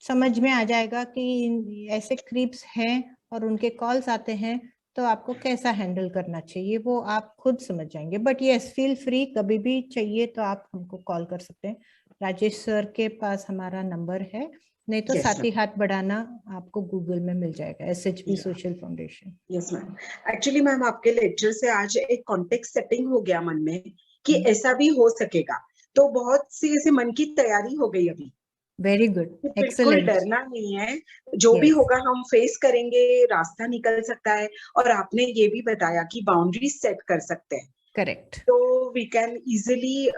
Speaker 3: समझ में आ जाएगा कि ऐसे क्रीप्स हैं और उनके कॉल्स आते हैं, तो आपको कैसा हैंडल करना चाहिए वो आप खुद समझ जाएंगे। बट यस, फील फ्री, कभी भी चाहिए तो आप हमको कॉल कर सकते हैं। राजेश सर के पास हमारा नंबर है, नहीं तो
Speaker 6: Yes,
Speaker 3: साथी हाथ बढ़ाना आपको गूगल में मिल जाएगा, SHP
Speaker 6: Yeah.
Speaker 3: Social foundation.
Speaker 6: Yes ma'am. Actually ma'am आपके लेक्चर से आज एक कॉन्टेक्स्ट सेटिंग हो गया मन में कि ऐसा भी हो सकेगा, तो बहुत सी ऐसे मन की तैयारी हो गई अभी।
Speaker 3: वेरी गुड,
Speaker 6: बिल्कुल
Speaker 3: एक्सेलेंट।
Speaker 6: डरना नहीं है, जो भी
Speaker 3: Yes.
Speaker 6: होगा हम फेस करेंगे, रास्ता निकल सकता है। और आपने ये भी बताया कि बाउंड्री सेट कर सकते हैं,
Speaker 3: करेक्ट।
Speaker 6: तो we can easily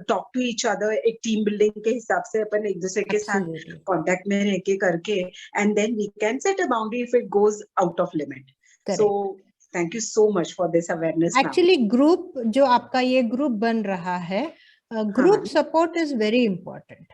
Speaker 6: talk to each other. एक टीम बिल्डिंग के हिसाब से अपन एक दूसरे के साथ
Speaker 3: Absolutely.
Speaker 6: कांटेक्ट में रह के करके, and then we can set a boundary if it goes out of limit. So thank you so much for this awareness.
Speaker 3: Actually group, जो आपका ये ग्रुप बन रहा है, group support is very important,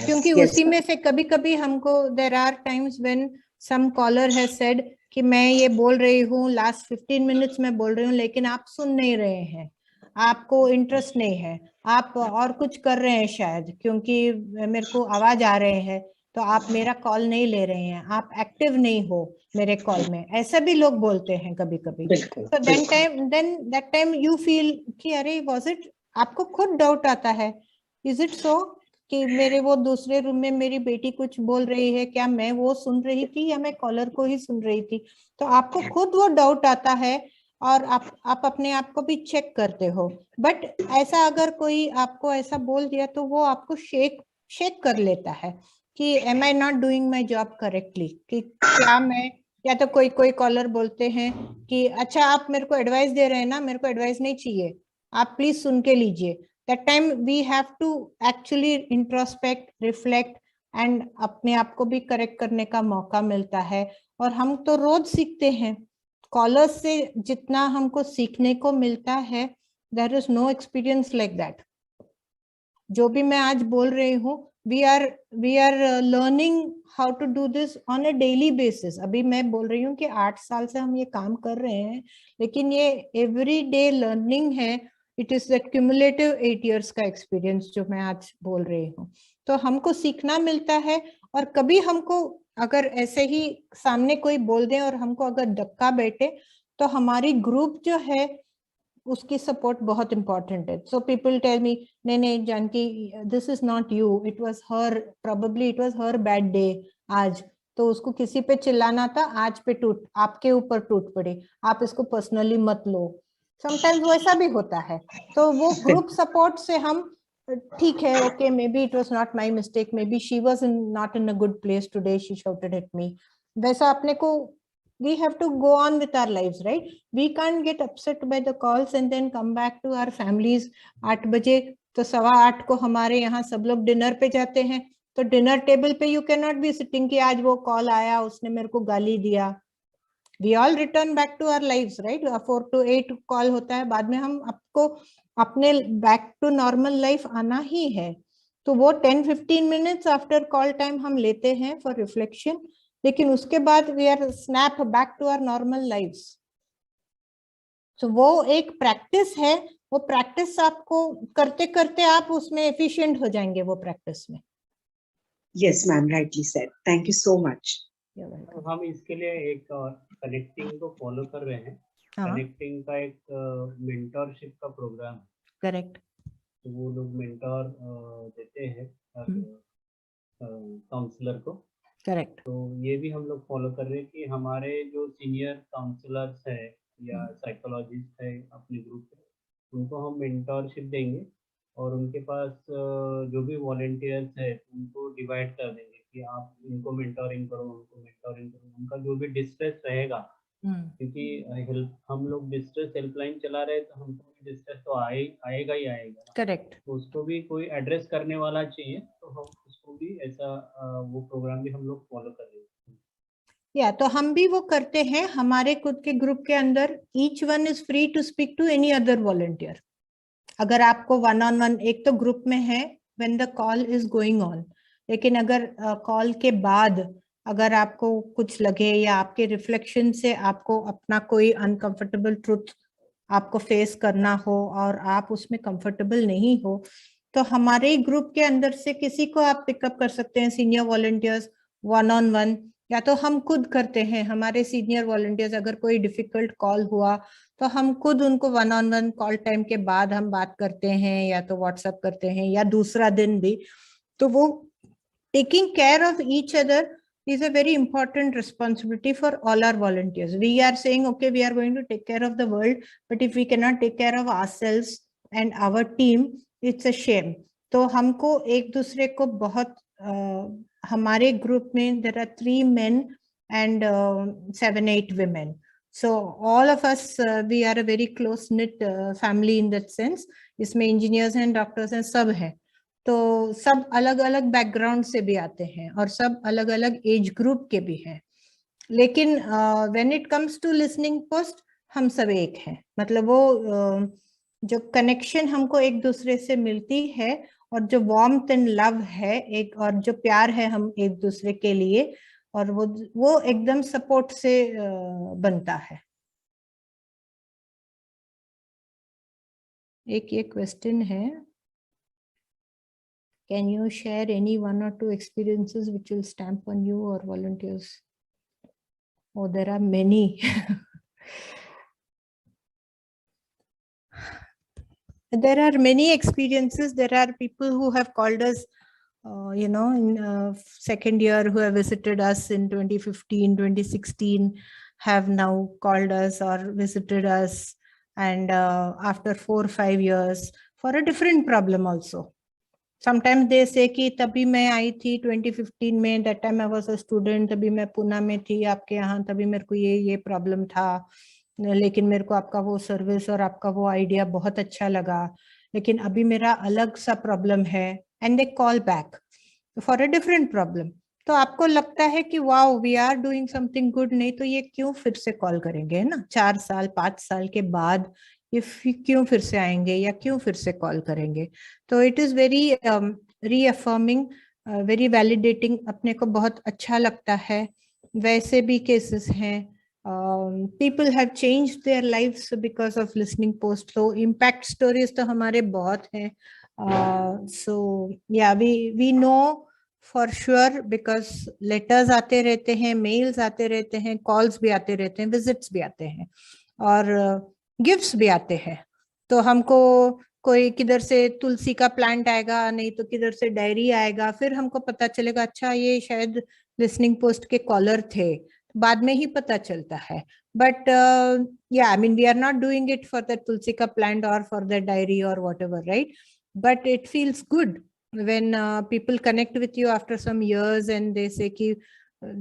Speaker 3: क्योंकि उसी में से कभी कभी हमको there are times when some caller has said कि मैं ये बोल रही हूँ, लास्ट 15 मिनट्स में बोल रही हूँ, लेकिन आप सुन नहीं रहे हैं, आपको इंटरेस्ट नहीं है, आप और कुछ कर रहे हैं शायद, क्योंकि मेरे को आवाज आ रहे हैं, तो आप मेरा कॉल नहीं ले रहे हैं, आप एक्टिव नहीं हो मेरे कॉल में, ऐसा भी लोग बोलते हैं कभी कभी। तो then that time you feel कि अरे वाज इट, आपको खुद डाउट आता है, इज इट सो कि मेरे वो दूसरे रूम में मेरी बेटी कुछ बोल रही है, क्या मैं वो सुन रही थी या मैं कॉलर को ही सुन रही थी? तो आपको खुद वो डाउट आता है, और आप अपने आप को भी चेक करते हो। बट ऐसा अगर कोई आपको ऐसा बोल दिया तो वो आपको शेक कर लेता है कि am I not doing my job correctly, कि क्या मैं, या तो कोई कॉलर बोलते हैं कि अच्छा आप मेरे को एडवाइस दे रहे हैं ना, मेरे को एडवाइस नहीं चाहिए, आप प्लीज सुन के लीजिए। That time we have to actually introspect, reflect, and अपने आप को भी करेक्ट करने का मौका मिलता है। और हम तो रोज सीखते हैं, कॉलर्स से जितना हमको सीखने को मिलता है, there is no experience like that। जो भी मैं आज बोल रही हूँ we are learning how to do this on a daily basis. अभी मैं बोल रही हूँ कि 8 साल से हम ये काम कर रहे हैं, लेकिन ये everyday learning है. It is that cumulative 8 years का experience जो मैं आज बोल रही हूँ. तो हमको सीखना मिलता है, और कभी हमको अगर ऐसे ही सामने कोई बोल दे और हमको अगर धक्का बैठे, तो हमारी ग्रुप जो है उसकी सपोर्ट बहुत इंपॉर्टेंट है. सो पीपल टेल मी, नहीं Janaki, this is not you, it was her, probably it was her bad day आज, तो उसको किसी पे चिल्लाना था, आज पे आपके ऊपर टूट पड़े, आप इसको पर्सनली मत लो. समटाइम्स वो ऐसा भी होता है. तो वो ग्रुप सपोर्ट से हम ठीक है, okay, may be it was not my mistake, may be she was not in a good place today, she shouted at me. वैसा अपने को, we have to go on with our lives, right? We can't get upset by the calls and then come back to our families. 8 बजे तो 8:15 को हमारे यहाँ सब लोग डिनर पे जाते हैं, तो डिनर टेबल पे you can not be sitting कि आज वो कॉल आया, उसने मेरे को गाली दिया. We all return back to our lives, right? 4 to 8 call होता है, बाद में हम आपको अपने बैक टू नॉर्मल लाइफ आना ही है. तो वो 10-15 मिनट्स आफ्टर कॉल टाइम हम लेते हैं फॉर रिफ्लेक्शन, लेकिन उसके बाद we are snap back to our normal lives. तो वो एक प्रैक्टिस है, वो प्रैक्टिस आपको करते करते आप उसमें एफिशिएंट हो जाएंगे वो प्रैक्टिस में.
Speaker 6: Yes, ma'am, rightly said. Thank you so much.
Speaker 1: तो हम इसके लिए एक कनेक्टिंग को फॉलो कर रहे हैं.
Speaker 3: हाँ,
Speaker 1: कनेक्टिंग का एक मेंटरशिप का प्रोग्राम है.
Speaker 3: करेक्ट.
Speaker 1: तो वो लोग मेंटर देते हैं काउंसलर को.
Speaker 3: करेक्ट.
Speaker 1: तो ये भी हम लोग फॉलो कर रहे हैं कि हमारे जो सीनियर काउंसलर्स है या साइकोलॉजिस्ट है अपने ग्रुप में, उनको हम मेंटरशिप देंगे, और उनके पास जो भी वॉलंटियर्स है उनको डिवाइड कर देंगे कि आप इनको मेंटरिंग करो, उनको मेंटरिंग करो. उनका जो भी डिस्ट्रेस रहेगा, क्योंकि हम लोग डिस्ट्रेस हेल्पलाइन चला रहे हैं, तो हमको भी डिस्ट्रेस तो आएगा ही आएगा.
Speaker 3: करेक्ट.
Speaker 1: तो उसको भी कोई एड्रेस करने वाला चाहिए, तो हम उसको भी ऐसा वो प्रोग्राम भी हम लोग फॉलो कर रहे हैं.
Speaker 3: या तो हम भी वो करते हैं हमारे खुद के ग्रुप के अंदर. Each one is free to speak to any other volunteer. अगर आपको 1-on-1, एक तो ग्रुप में है when the call is going on, लेकिन अगर कॉल के बाद अगर आपको कुछ लगे या आपके रिफ्लेक्शन से आपको अपना कोई अनकंफर्टेबल ट्रुथ आपको फेस करना हो और आप उसमें कंफर्टेबल नहीं हो, तो हमारे ग्रुप के अंदर से किसी को आप पिकअप कर सकते हैं, सीनियर वॉलंटियर्स 1-on-1, या तो हम खुद करते हैं. हमारे सीनियर वॉलंटियर्स, अगर कोई डिफिकल्ट कॉल हुआ तो हम खुद उनको 1-on-1 कॉल टाइम के बाद हम बात करते हैं, या तो व्हाट्सएप करते हैं, या दूसरा दिन भी. तो वो taking care of each other is a very important responsibility for all our volunteers. We are saying, okay, we are going to take care of the world, but if we cannot take care of ourselves and our team, it's a shame. तो हमको एक दूसरे को बहुत हमारे group में there are 3 men and 7-8 women. So all of us we are a very close knit family in that sense. इसमें engineers and doctors and सब हैं. तो सब अलग अलग बैकग्राउंड से भी आते हैं और सब अलग अलग एज ग्रुप के भी हैं, लेकिन when it comes to listening post हम सब एक हैं. मतलब वो जो कनेक्शन हमको एक दूसरे से मिलती है, और जो वार्मथ एंड लव है एक, और जो प्यार है हम एक दूसरे के लिए, और वो एकदम सपोर्ट से बनता है. एक ये क्वेश्चन है, can you share any 1 or 2 experiences which will stamp on you or volunteers? Oh, there are many. There are many experiences. There are people who have called us, in second year, who have visited us in 2015, 2016, have now called us or visited us, and after 4 or 5 years for a different problem also. Sometimes they say कि तभी मैं आई थी 2015 में, that time I was a student, तभी मैं पुणे में थी आपके यहाँ, तभी मेरे को ये प्रॉब्लम था, लेकिन मेरे को आपका वो सर्विस और आपका वो आइडिया बहुत अच्छा लगा, लेकिन अभी मेरा अलग सा प्रॉब्लम है. And they call back for a different problem. तो आपको लगता है कि wow we are doing something good, नहीं तो ये क्यों फिर से कॉल करेंगे, है ना, 4 साल 5 साल के बाद ये क्यों फिर से आएंगे या क्यों फिर से कॉल करेंगे. तो it is very reaffirming very validating, अपने को बहुत अच्छा लगता है। वैसे भी केसेस हैं, people have changed their lives because of listening post. तो इम्पैक्ट स्टोरीज तो हमारे बहुत हैं। So yeah we know for sure, because letters आते रहते हैं, मेल्स आते रहते हैं, कॉल्स भी आते रहते हैं, विजिट्स भी आते हैं, और गिफ्ट्स भी आते हैं। तो हमको कोई किधर से तुलसी का प्लांट आएगा, नहीं तो किधर से डायरी आएगा, फिर हमको पता चलेगा अच्छा ये शायद लिसनिंग पोस्ट के कॉलर थे, बाद में ही पता चलता है। But ya I mean we are not doing it for the tulsi का प्लांट और फॉर द डायरी और whatever, right? But it feels good when people connect with you after some years and they say कि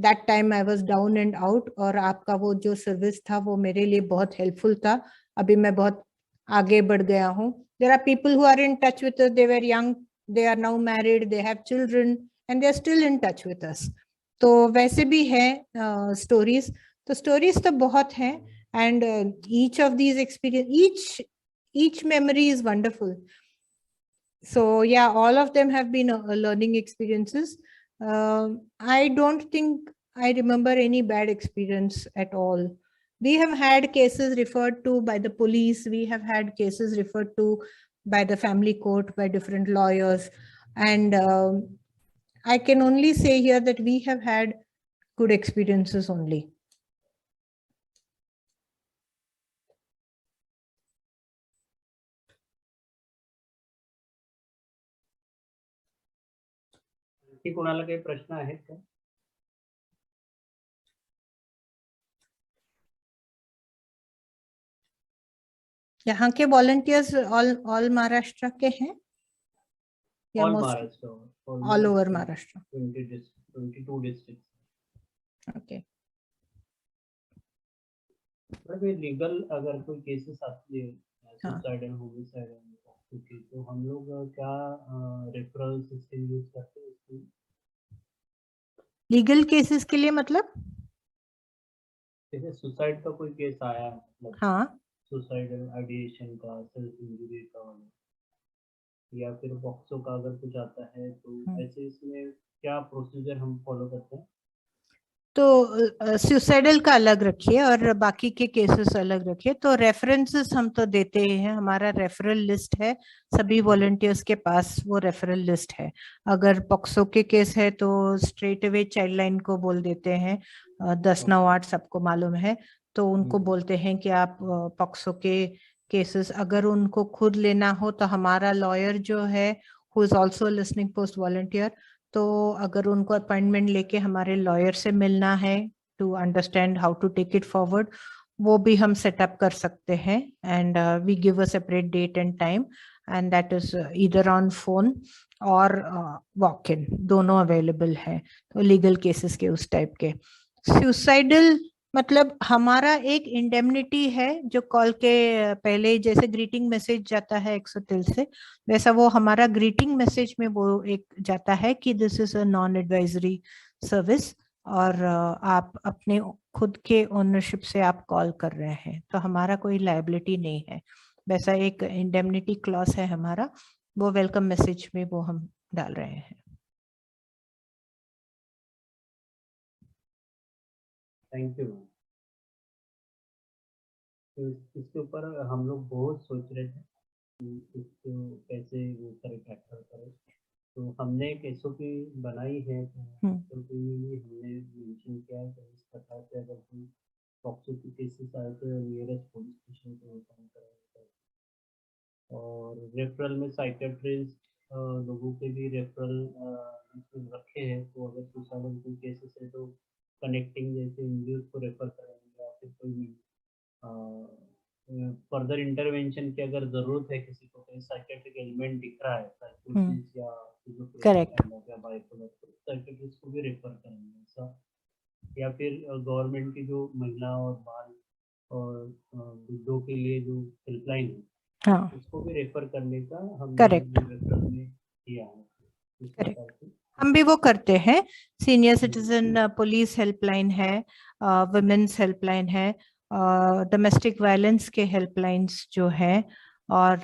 Speaker 3: that time I was down and out, और आपका वो जो service था वो मेरे लिए बहुत हेल्पफुल था, अभी मैं बहुत आगे बढ़ गया हूँ। There are people who are in touch with us, they were young, they are now married, they have children and they are still in touch with us. तो वैसे भी है स्टोरीज, तो स्टोरीज तो बहुत हैं, and each of these experience, each memory is wonderful. So yeah, all of them have been learning experiences. I don't think I remember any bad experience at all. We have had cases referred to by the police, we have had cases referred to by the family court, by different lawyers, and I can only say here that we have had good experiences only.
Speaker 1: आणखी कोणाला काही प्रश्न आहेत का?
Speaker 3: यहाँ के volunteers all Maharashtra के हैं या
Speaker 1: all
Speaker 3: most
Speaker 1: Maharashtra,
Speaker 3: all over Maharashtra?
Speaker 1: 22 district.
Speaker 3: Okay.
Speaker 1: Legal अगर कोई केसेस आती है
Speaker 3: हाँ।
Speaker 1: सुसाइड एंड होमिसाइड, तो हम लोग क्या रेफरल सिस्टम यूज करते हैं इसमें?
Speaker 3: लीगल केसेस के लिए मतलब?
Speaker 1: जैसे सुसाइड का कोई केस आया है, मतलब
Speaker 3: हाँ,
Speaker 1: सुसाइडल आइडिएशन का, सेल्फ इंजरी का, या फिर बॉक्सो का अगर कुछ आता है, तो ऐसे इसमें क्या प्रोसीजर हम फॉलो करते हैं?
Speaker 3: तो सुसाइडल का अलग रखिए और बाकी के केसेस अलग रखिए। तो रेफरेंसेस हम तो देते ही हैं, हमारा रेफरल लिस्ट है, सभी वॉलंटियर्स के पास वो रेफरल लिस्ट है। अगर पॉक्सो के केस है तो स्ट्रेट अवे चाइल्ड लाइन को बोल देते हैं, 1098 सबको मालूम है, तो उनको बोलते हैं कि आप पॉक्सो के केसेस अगर उनको खुद लेना हो तो हमारा लॉयर जो है who is also listening post volunteer, तो अगर उनको अपॉइंटमेंट लेके हमारे लॉयर से मिलना है to understand how to take it forward, वो भी हम सेटअप कर सकते हैं। And we give a separate date and time, and that is either on phone और वॉक इन, दोनों अवेलेबल है। तो लीगल केसेस के उस टाइप के। सुसाइडल मतलब हमारा एक इंडेमनिटी है जो कॉल के पहले जैसे ग्रीटिंग मैसेज जाता है 103 से, वैसा वो हमारा ग्रीटिंग मैसेज में वो एक जाता है कि this is a non advisory service, और आप अपने खुद के ओनरशिप से आप कॉल कर रहे हैं, तो हमारा कोई लायबिलिटी नहीं है। वैसा एक इंडेमनिटी क्लॉज है हमारा, वो वेलकम मैसेज में वो हम डाल रहे हैं।
Speaker 1: Thank you. तो इसके ऊपर हम लोग बहुत सोच रहे थे कि इसको कैसे वो करें, टैकल करें। तो हमने एक एसओपी बनाई है, एसओपी में हमने मेंशन किया है कि इस प्रकार से अगर कोई पॉक्सो के केसेस आए तो नियरेस्ट पुलिस स्टेशन को इन्फॉर्म कराया, और रेफरल में साइकेट्रिस्ट लोगों के भी रेफरल रखे हैं। तो अगर सुसाइडल कोई केसेस है तो कनेक्टिंग जैसे इंडियंस को रेफर करेंगे, या फिर कोई फर्दर इंटरवेंशन की अगर जरूरत है, किसी को कोई साइकेट्रिक एलिमेंट दिख रहा है, साइकोसिस या
Speaker 3: करेक्ट,
Speaker 1: या बाइपोलर, तो साइकेट्रिस्ट को भी रेफर करेंगे ऐसा। या फिर गवर्नमेंट की जो महिला और बाल और वृद्धों के लिए जो हेल्पलाइन है,
Speaker 3: हाँ,
Speaker 1: उसको भी रेफर करने का हमने
Speaker 3: करेक्ट,
Speaker 1: रेफरल में किया है। इस प्रकार से
Speaker 3: हम भी वो करते हैं। सीनियर सिटीजन पुलिस हेल्पलाइन है, वुमेन्स हेल्पलाइन है, डोमेस्टिक वायलेंस के हेल्पलाइंस जो है, और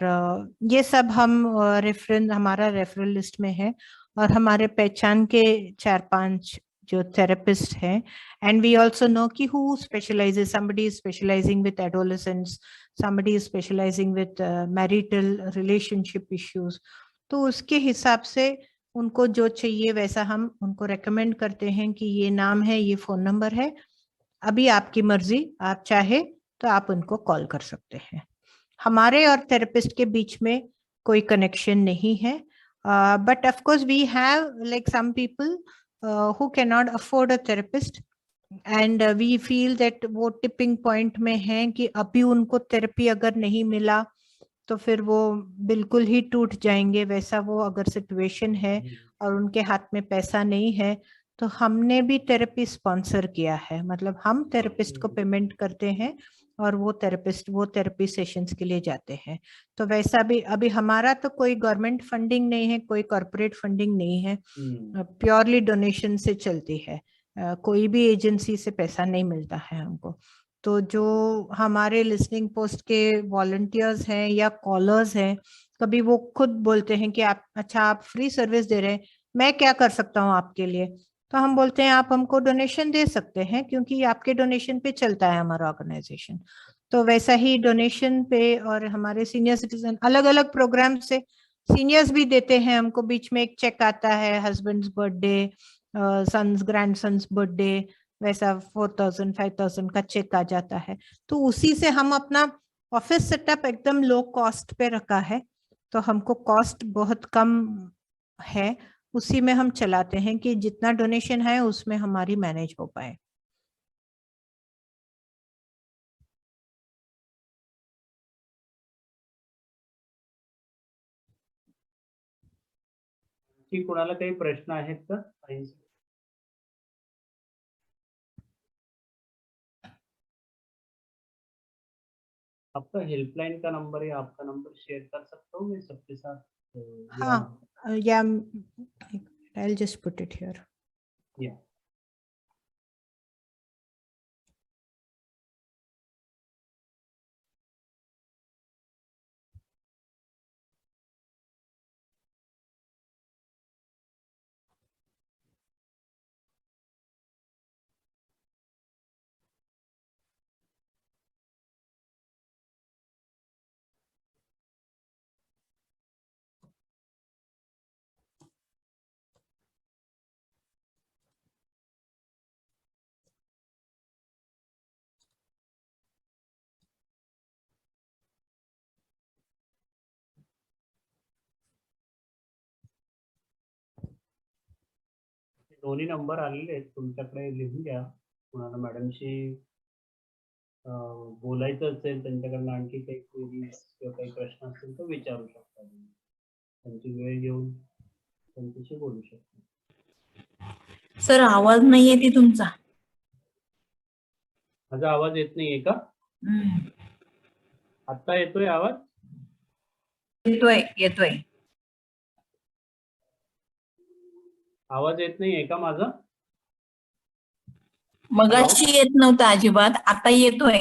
Speaker 3: ये सब हम रेफरेंस हमारा रेफरल लिस्ट में है। और हमारे पहचान के 4-5 जो थेरेपिस्ट हैं, एंड वी आल्सो नो कि who specialises, somebody is specializing with adolescents, somebody is specializing with marital relationship issues. तो उसके हिसाब से उनको जो चाहिए वैसा हम उनको रेकमेंड करते हैं कि ये नाम है, ये फोन नंबर है, अभी आपकी मर्जी, आप चाहे तो आप उनको कॉल कर सकते हैं। हमारे और थेरेपिस्ट के बीच में कोई कनेक्शन नहीं है, but of course we have like some people who cannot afford a therapist and we feel that वो टिपिंग पॉइंट में है कि अभी उनको थेरेपी अगर नहीं मिला तो फिर वो बिल्कुल ही टूट जाएंगे, वैसा वो अगर सिचुएशन है और उनके हाथ में पैसा नहीं है, तो हमने भी थेरेपी स्पॉन्सर किया है। मतलब हम थेरेपिस्ट को पेमेंट करते हैं और वो थेरेपिस्ट वो थेरेपी सेशंस के लिए जाते हैं। तो वैसा भी अभी हमारा तो कोई गवर्नमेंट फंडिंग नहीं है, कोई कॉर्पोरेट फंडिंग नहीं है, प्योरली डोनेशन से चलती है, कोई भी एजेंसी से पैसा नहीं मिलता है हमको। तो जो हमारे लिसनिंग पोस्ट के वॉलंटियर्स हैं या कॉलर्स हैं, कभी वो खुद बोलते हैं कि आप अच्छा आप फ्री सर्विस दे रहे हैं, मैं क्या कर सकता हूँ आपके लिए, तो हम बोलते हैं आप हमको डोनेशन दे सकते हैं क्योंकि आपके डोनेशन पे चलता है हमारा ऑर्गेनाइजेशन। तो वैसा ही डोनेशन पे और हमारे सीनियर सिटीजन अलग अलग प्रोग्राम से सीनियर्स भी देते हैं हमको, बीच में एक चेक आता है, हस्बैंड्स बर्थडे, सन्स ग्रैंडसन्स बर्थडे, वैसा 4,000 5,000 का चेक आ जाता है। तो उसी से हम अपना ऑफिस सेटअप एकदम लो कॉस्ट पे रखा है, तो हमको कॉस्ट बहुत कम है, उसी में हम चलाते हैं कि जितना डोनेशन है उसमें हमारी मैनेज हो पाए।
Speaker 1: की कोणाला काही प्रश्न आहेत का? आपका हेल्पलाइन का नंबर है, आपका नंबर शेयर कर सकता हूँ मैं सबके साथ?
Speaker 3: हाँ, या I'll just put it here.
Speaker 1: Yeah. दोन्ही नंबर आलेले आहेत तुमच्याकडे, लिहून घ्या। कोणाला मॅडमशी बोलायचं असेल, त्यांच्याकडनं आणखी काही क्वेरीज किंवा काही प्रश्न असतील तर विचारू शकता तुम्ही, त्यांची वेळ घेऊन त्यांच्याशी बोलू शकता।
Speaker 7: सर आवाज नाही येते तुमचा।
Speaker 1: माझा आवाज येत नाहीये का? आता येतोय आवाज?
Speaker 7: येतोय येतोय।
Speaker 1: आवाज येत नाहीये का माझा?
Speaker 7: मगाशी येत नव्हता अजिबात, आता येतोय।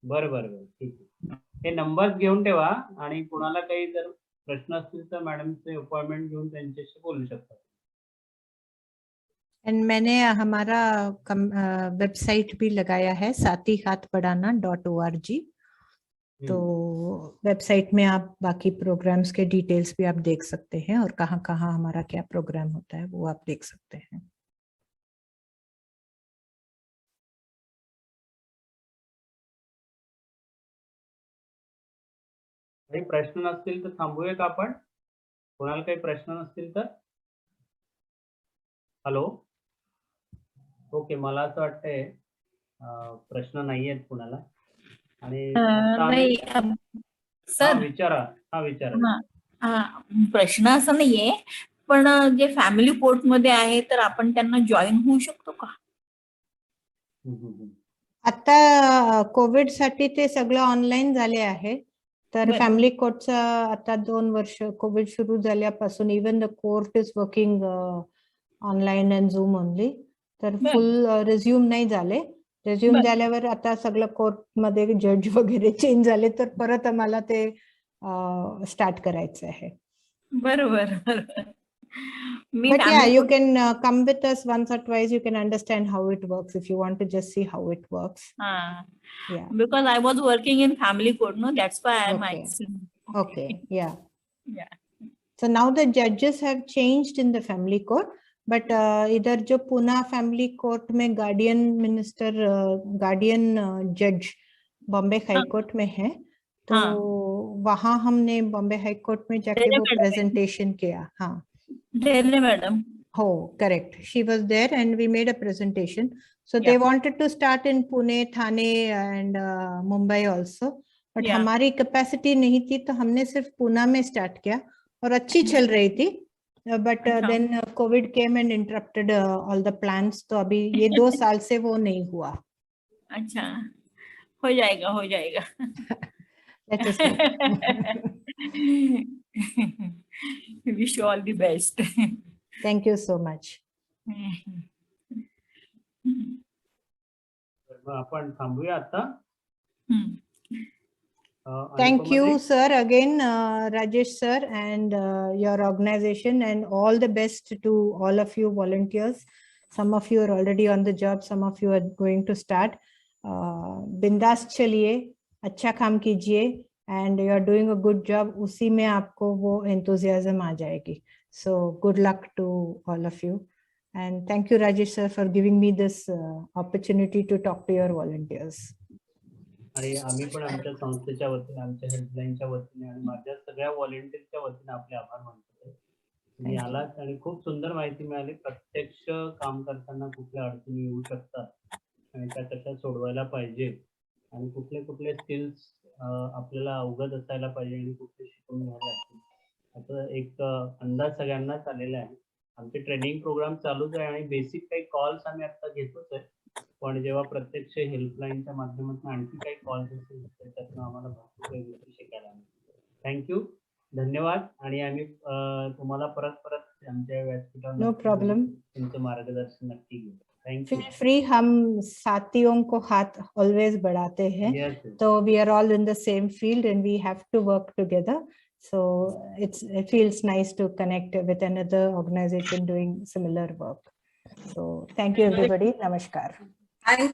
Speaker 1: बरं बरं बरं, ठीक आहे। हे नंबर घेऊन ठेवा आणि कोणाला काही जर प्रश्न असतील तर मॅडमचे अपॉइंटमेंट घेऊन त्यांच्याशी बोलू शकता।
Speaker 3: एंड मैंने हमारा वेबसाइट भी लगाया है साथीहाथबढ़ाना.org, तो वेबसाइट में आप बाकी प्रोग्राम्स के डिटेल्स भी आप देख सकते हैं और कहाँ कहाँ हमारा क्या प्रोग्राम होता है वो आप देख सकते हैं।
Speaker 1: काही प्रश्न नसतील तर थांबूया का आपण? कोणाला काही प्रश्न नसतील तर? हॅलो, ओके, मला असं वाटतंय प्रश्न नाही आहेत कुणाला, आणि
Speaker 7: नाही सर
Speaker 1: विचारा।
Speaker 7: प्रश्न असा नाहीये, पण जे फॅमिली कोर्ट मध्ये आहे तर आपण त्यांना जॉईन होऊ शकतो का?
Speaker 3: आता कोविड साठी ते सगळं ऑनलाईन झाले आहे, तर
Speaker 7: बरं.
Speaker 3: फॅमिली कोर्टचा आता 2 वर्ष कोविड सुरू झाल्यापासून even the court is working online and झूम ओनली, तर
Speaker 7: बरं.
Speaker 3: फुल रिझ्यूम नाही झाले। रिझ्यूम
Speaker 7: बरं.
Speaker 3: झाल्यावर आता सगळं कोर्ट मध्ये जज वगैरे चेंज झाले, तर परत आम्हाला ते स्टार्ट करायचं आहे।
Speaker 7: बरोबर बरोबर। मी
Speaker 3: But yeah,
Speaker 7: family
Speaker 3: you
Speaker 7: court-
Speaker 3: can come with us once or twice. You can understand how it works if you want to just see how it works.
Speaker 7: हा.
Speaker 3: Yeah.
Speaker 7: Because I was working in family court, no, that's why I'm
Speaker 3: Okay.
Speaker 7: asking.
Speaker 3: Okay. Yeah.
Speaker 7: Yeah.
Speaker 3: So now the judges have changed in the family court, but इधर जो Pune family court में guardian judge Bombay high court में है, तो
Speaker 7: हाँ.
Speaker 3: वहां हमने Bombay high court में जाके
Speaker 7: Dele
Speaker 3: वो
Speaker 7: madam.
Speaker 3: प्रेजेंटेशन किया. हाँ.
Speaker 7: Dele madam.
Speaker 3: Oh, correct. She was there and we made a presentation. So
Speaker 7: Yeah.
Speaker 3: they wanted to start in Pune, Thane and Mumbai also. But
Speaker 7: Yeah.
Speaker 3: हमारी capacity नहीं थी, तो हमने सिर्फ पुणे में start किया और अच्छी चल रही थी. But
Speaker 7: अच्छा.
Speaker 3: then COVID came and interrupted all the plans. तो अभी ये 2 साल से वो नहीं हुआ.
Speaker 7: अच्छा, हो जाएगा, हो जाएगा.
Speaker 3: Let us hope.
Speaker 7: Wish you all the best.
Speaker 3: Thank you so much.
Speaker 1: तर मग आपण थांबूया आता.
Speaker 3: Thank you,
Speaker 1: अनुपमाताई.
Speaker 3: sir, again, Rajesh sir, and your organization, and all the best to all of you volunteers. Some of you are already on the job, some of you are going to start. बिंदास चलिए, अच्छा काम कीजिए, and you are doing a good job. उसी में आपको वो enthusiasm आ जाएगी. So good luck to all of you. And thank you, Rajesh sir, for giving me this opportunity to talk to your volunteers.
Speaker 1: आणि आम्ही पण आमच्या संस्थेच्या वतीने, आमच्या हेल्पलाईनच्या वतीने आणि माझ्या सगळ्या व्हॉलेंटियर्सच्या वतीने आपले आभार मानतो. तुम्ही आलात आणि खूप सुंदर माहिती मिळाली. प्रत्यक्ष काम करताना कुठल्या अडचणी येऊ शकतात आणि त्या कशा सोडवायला पाहिजे आणि कुठले कुठले स्किल्स आपल्याला अवगत असायला पाहिजे आणि कुठले शिकून घ्यायला लागतील, असं एक अंदाज सगळ्यांनाच आलेला आहे. आमचे ट्रेनिंग प्रोग्राम चालूच आहे आणि बेसिक काही कॉल्स आम्ही आता घेतोच आहे, पण जेव्हा प्रत्यक्ष हेल्पलाईनच्या माध्यमातून आणखी काही कॉल्स असतील त्याच्यातून आम्हाला भरपूर काही गोष्टी शिकायला मिळतील. थँक्यू, धन्यवाद. आणि आम्ही तुम्हाला परत आमच्या व्यासपीठावर
Speaker 3: No problem.
Speaker 1: तुमचं मार्गदर्शन नक्की घेऊ. थँक्यू.
Speaker 3: Feel free, हम साथियों को हाथ always बढ़ाते हैं.
Speaker 1: Yes, yes.
Speaker 3: So we are all in the same field and we have to work together. So it feels nice to connect with another organization doing similar work. So thank you everybody. Namaskar.
Speaker 2: Thank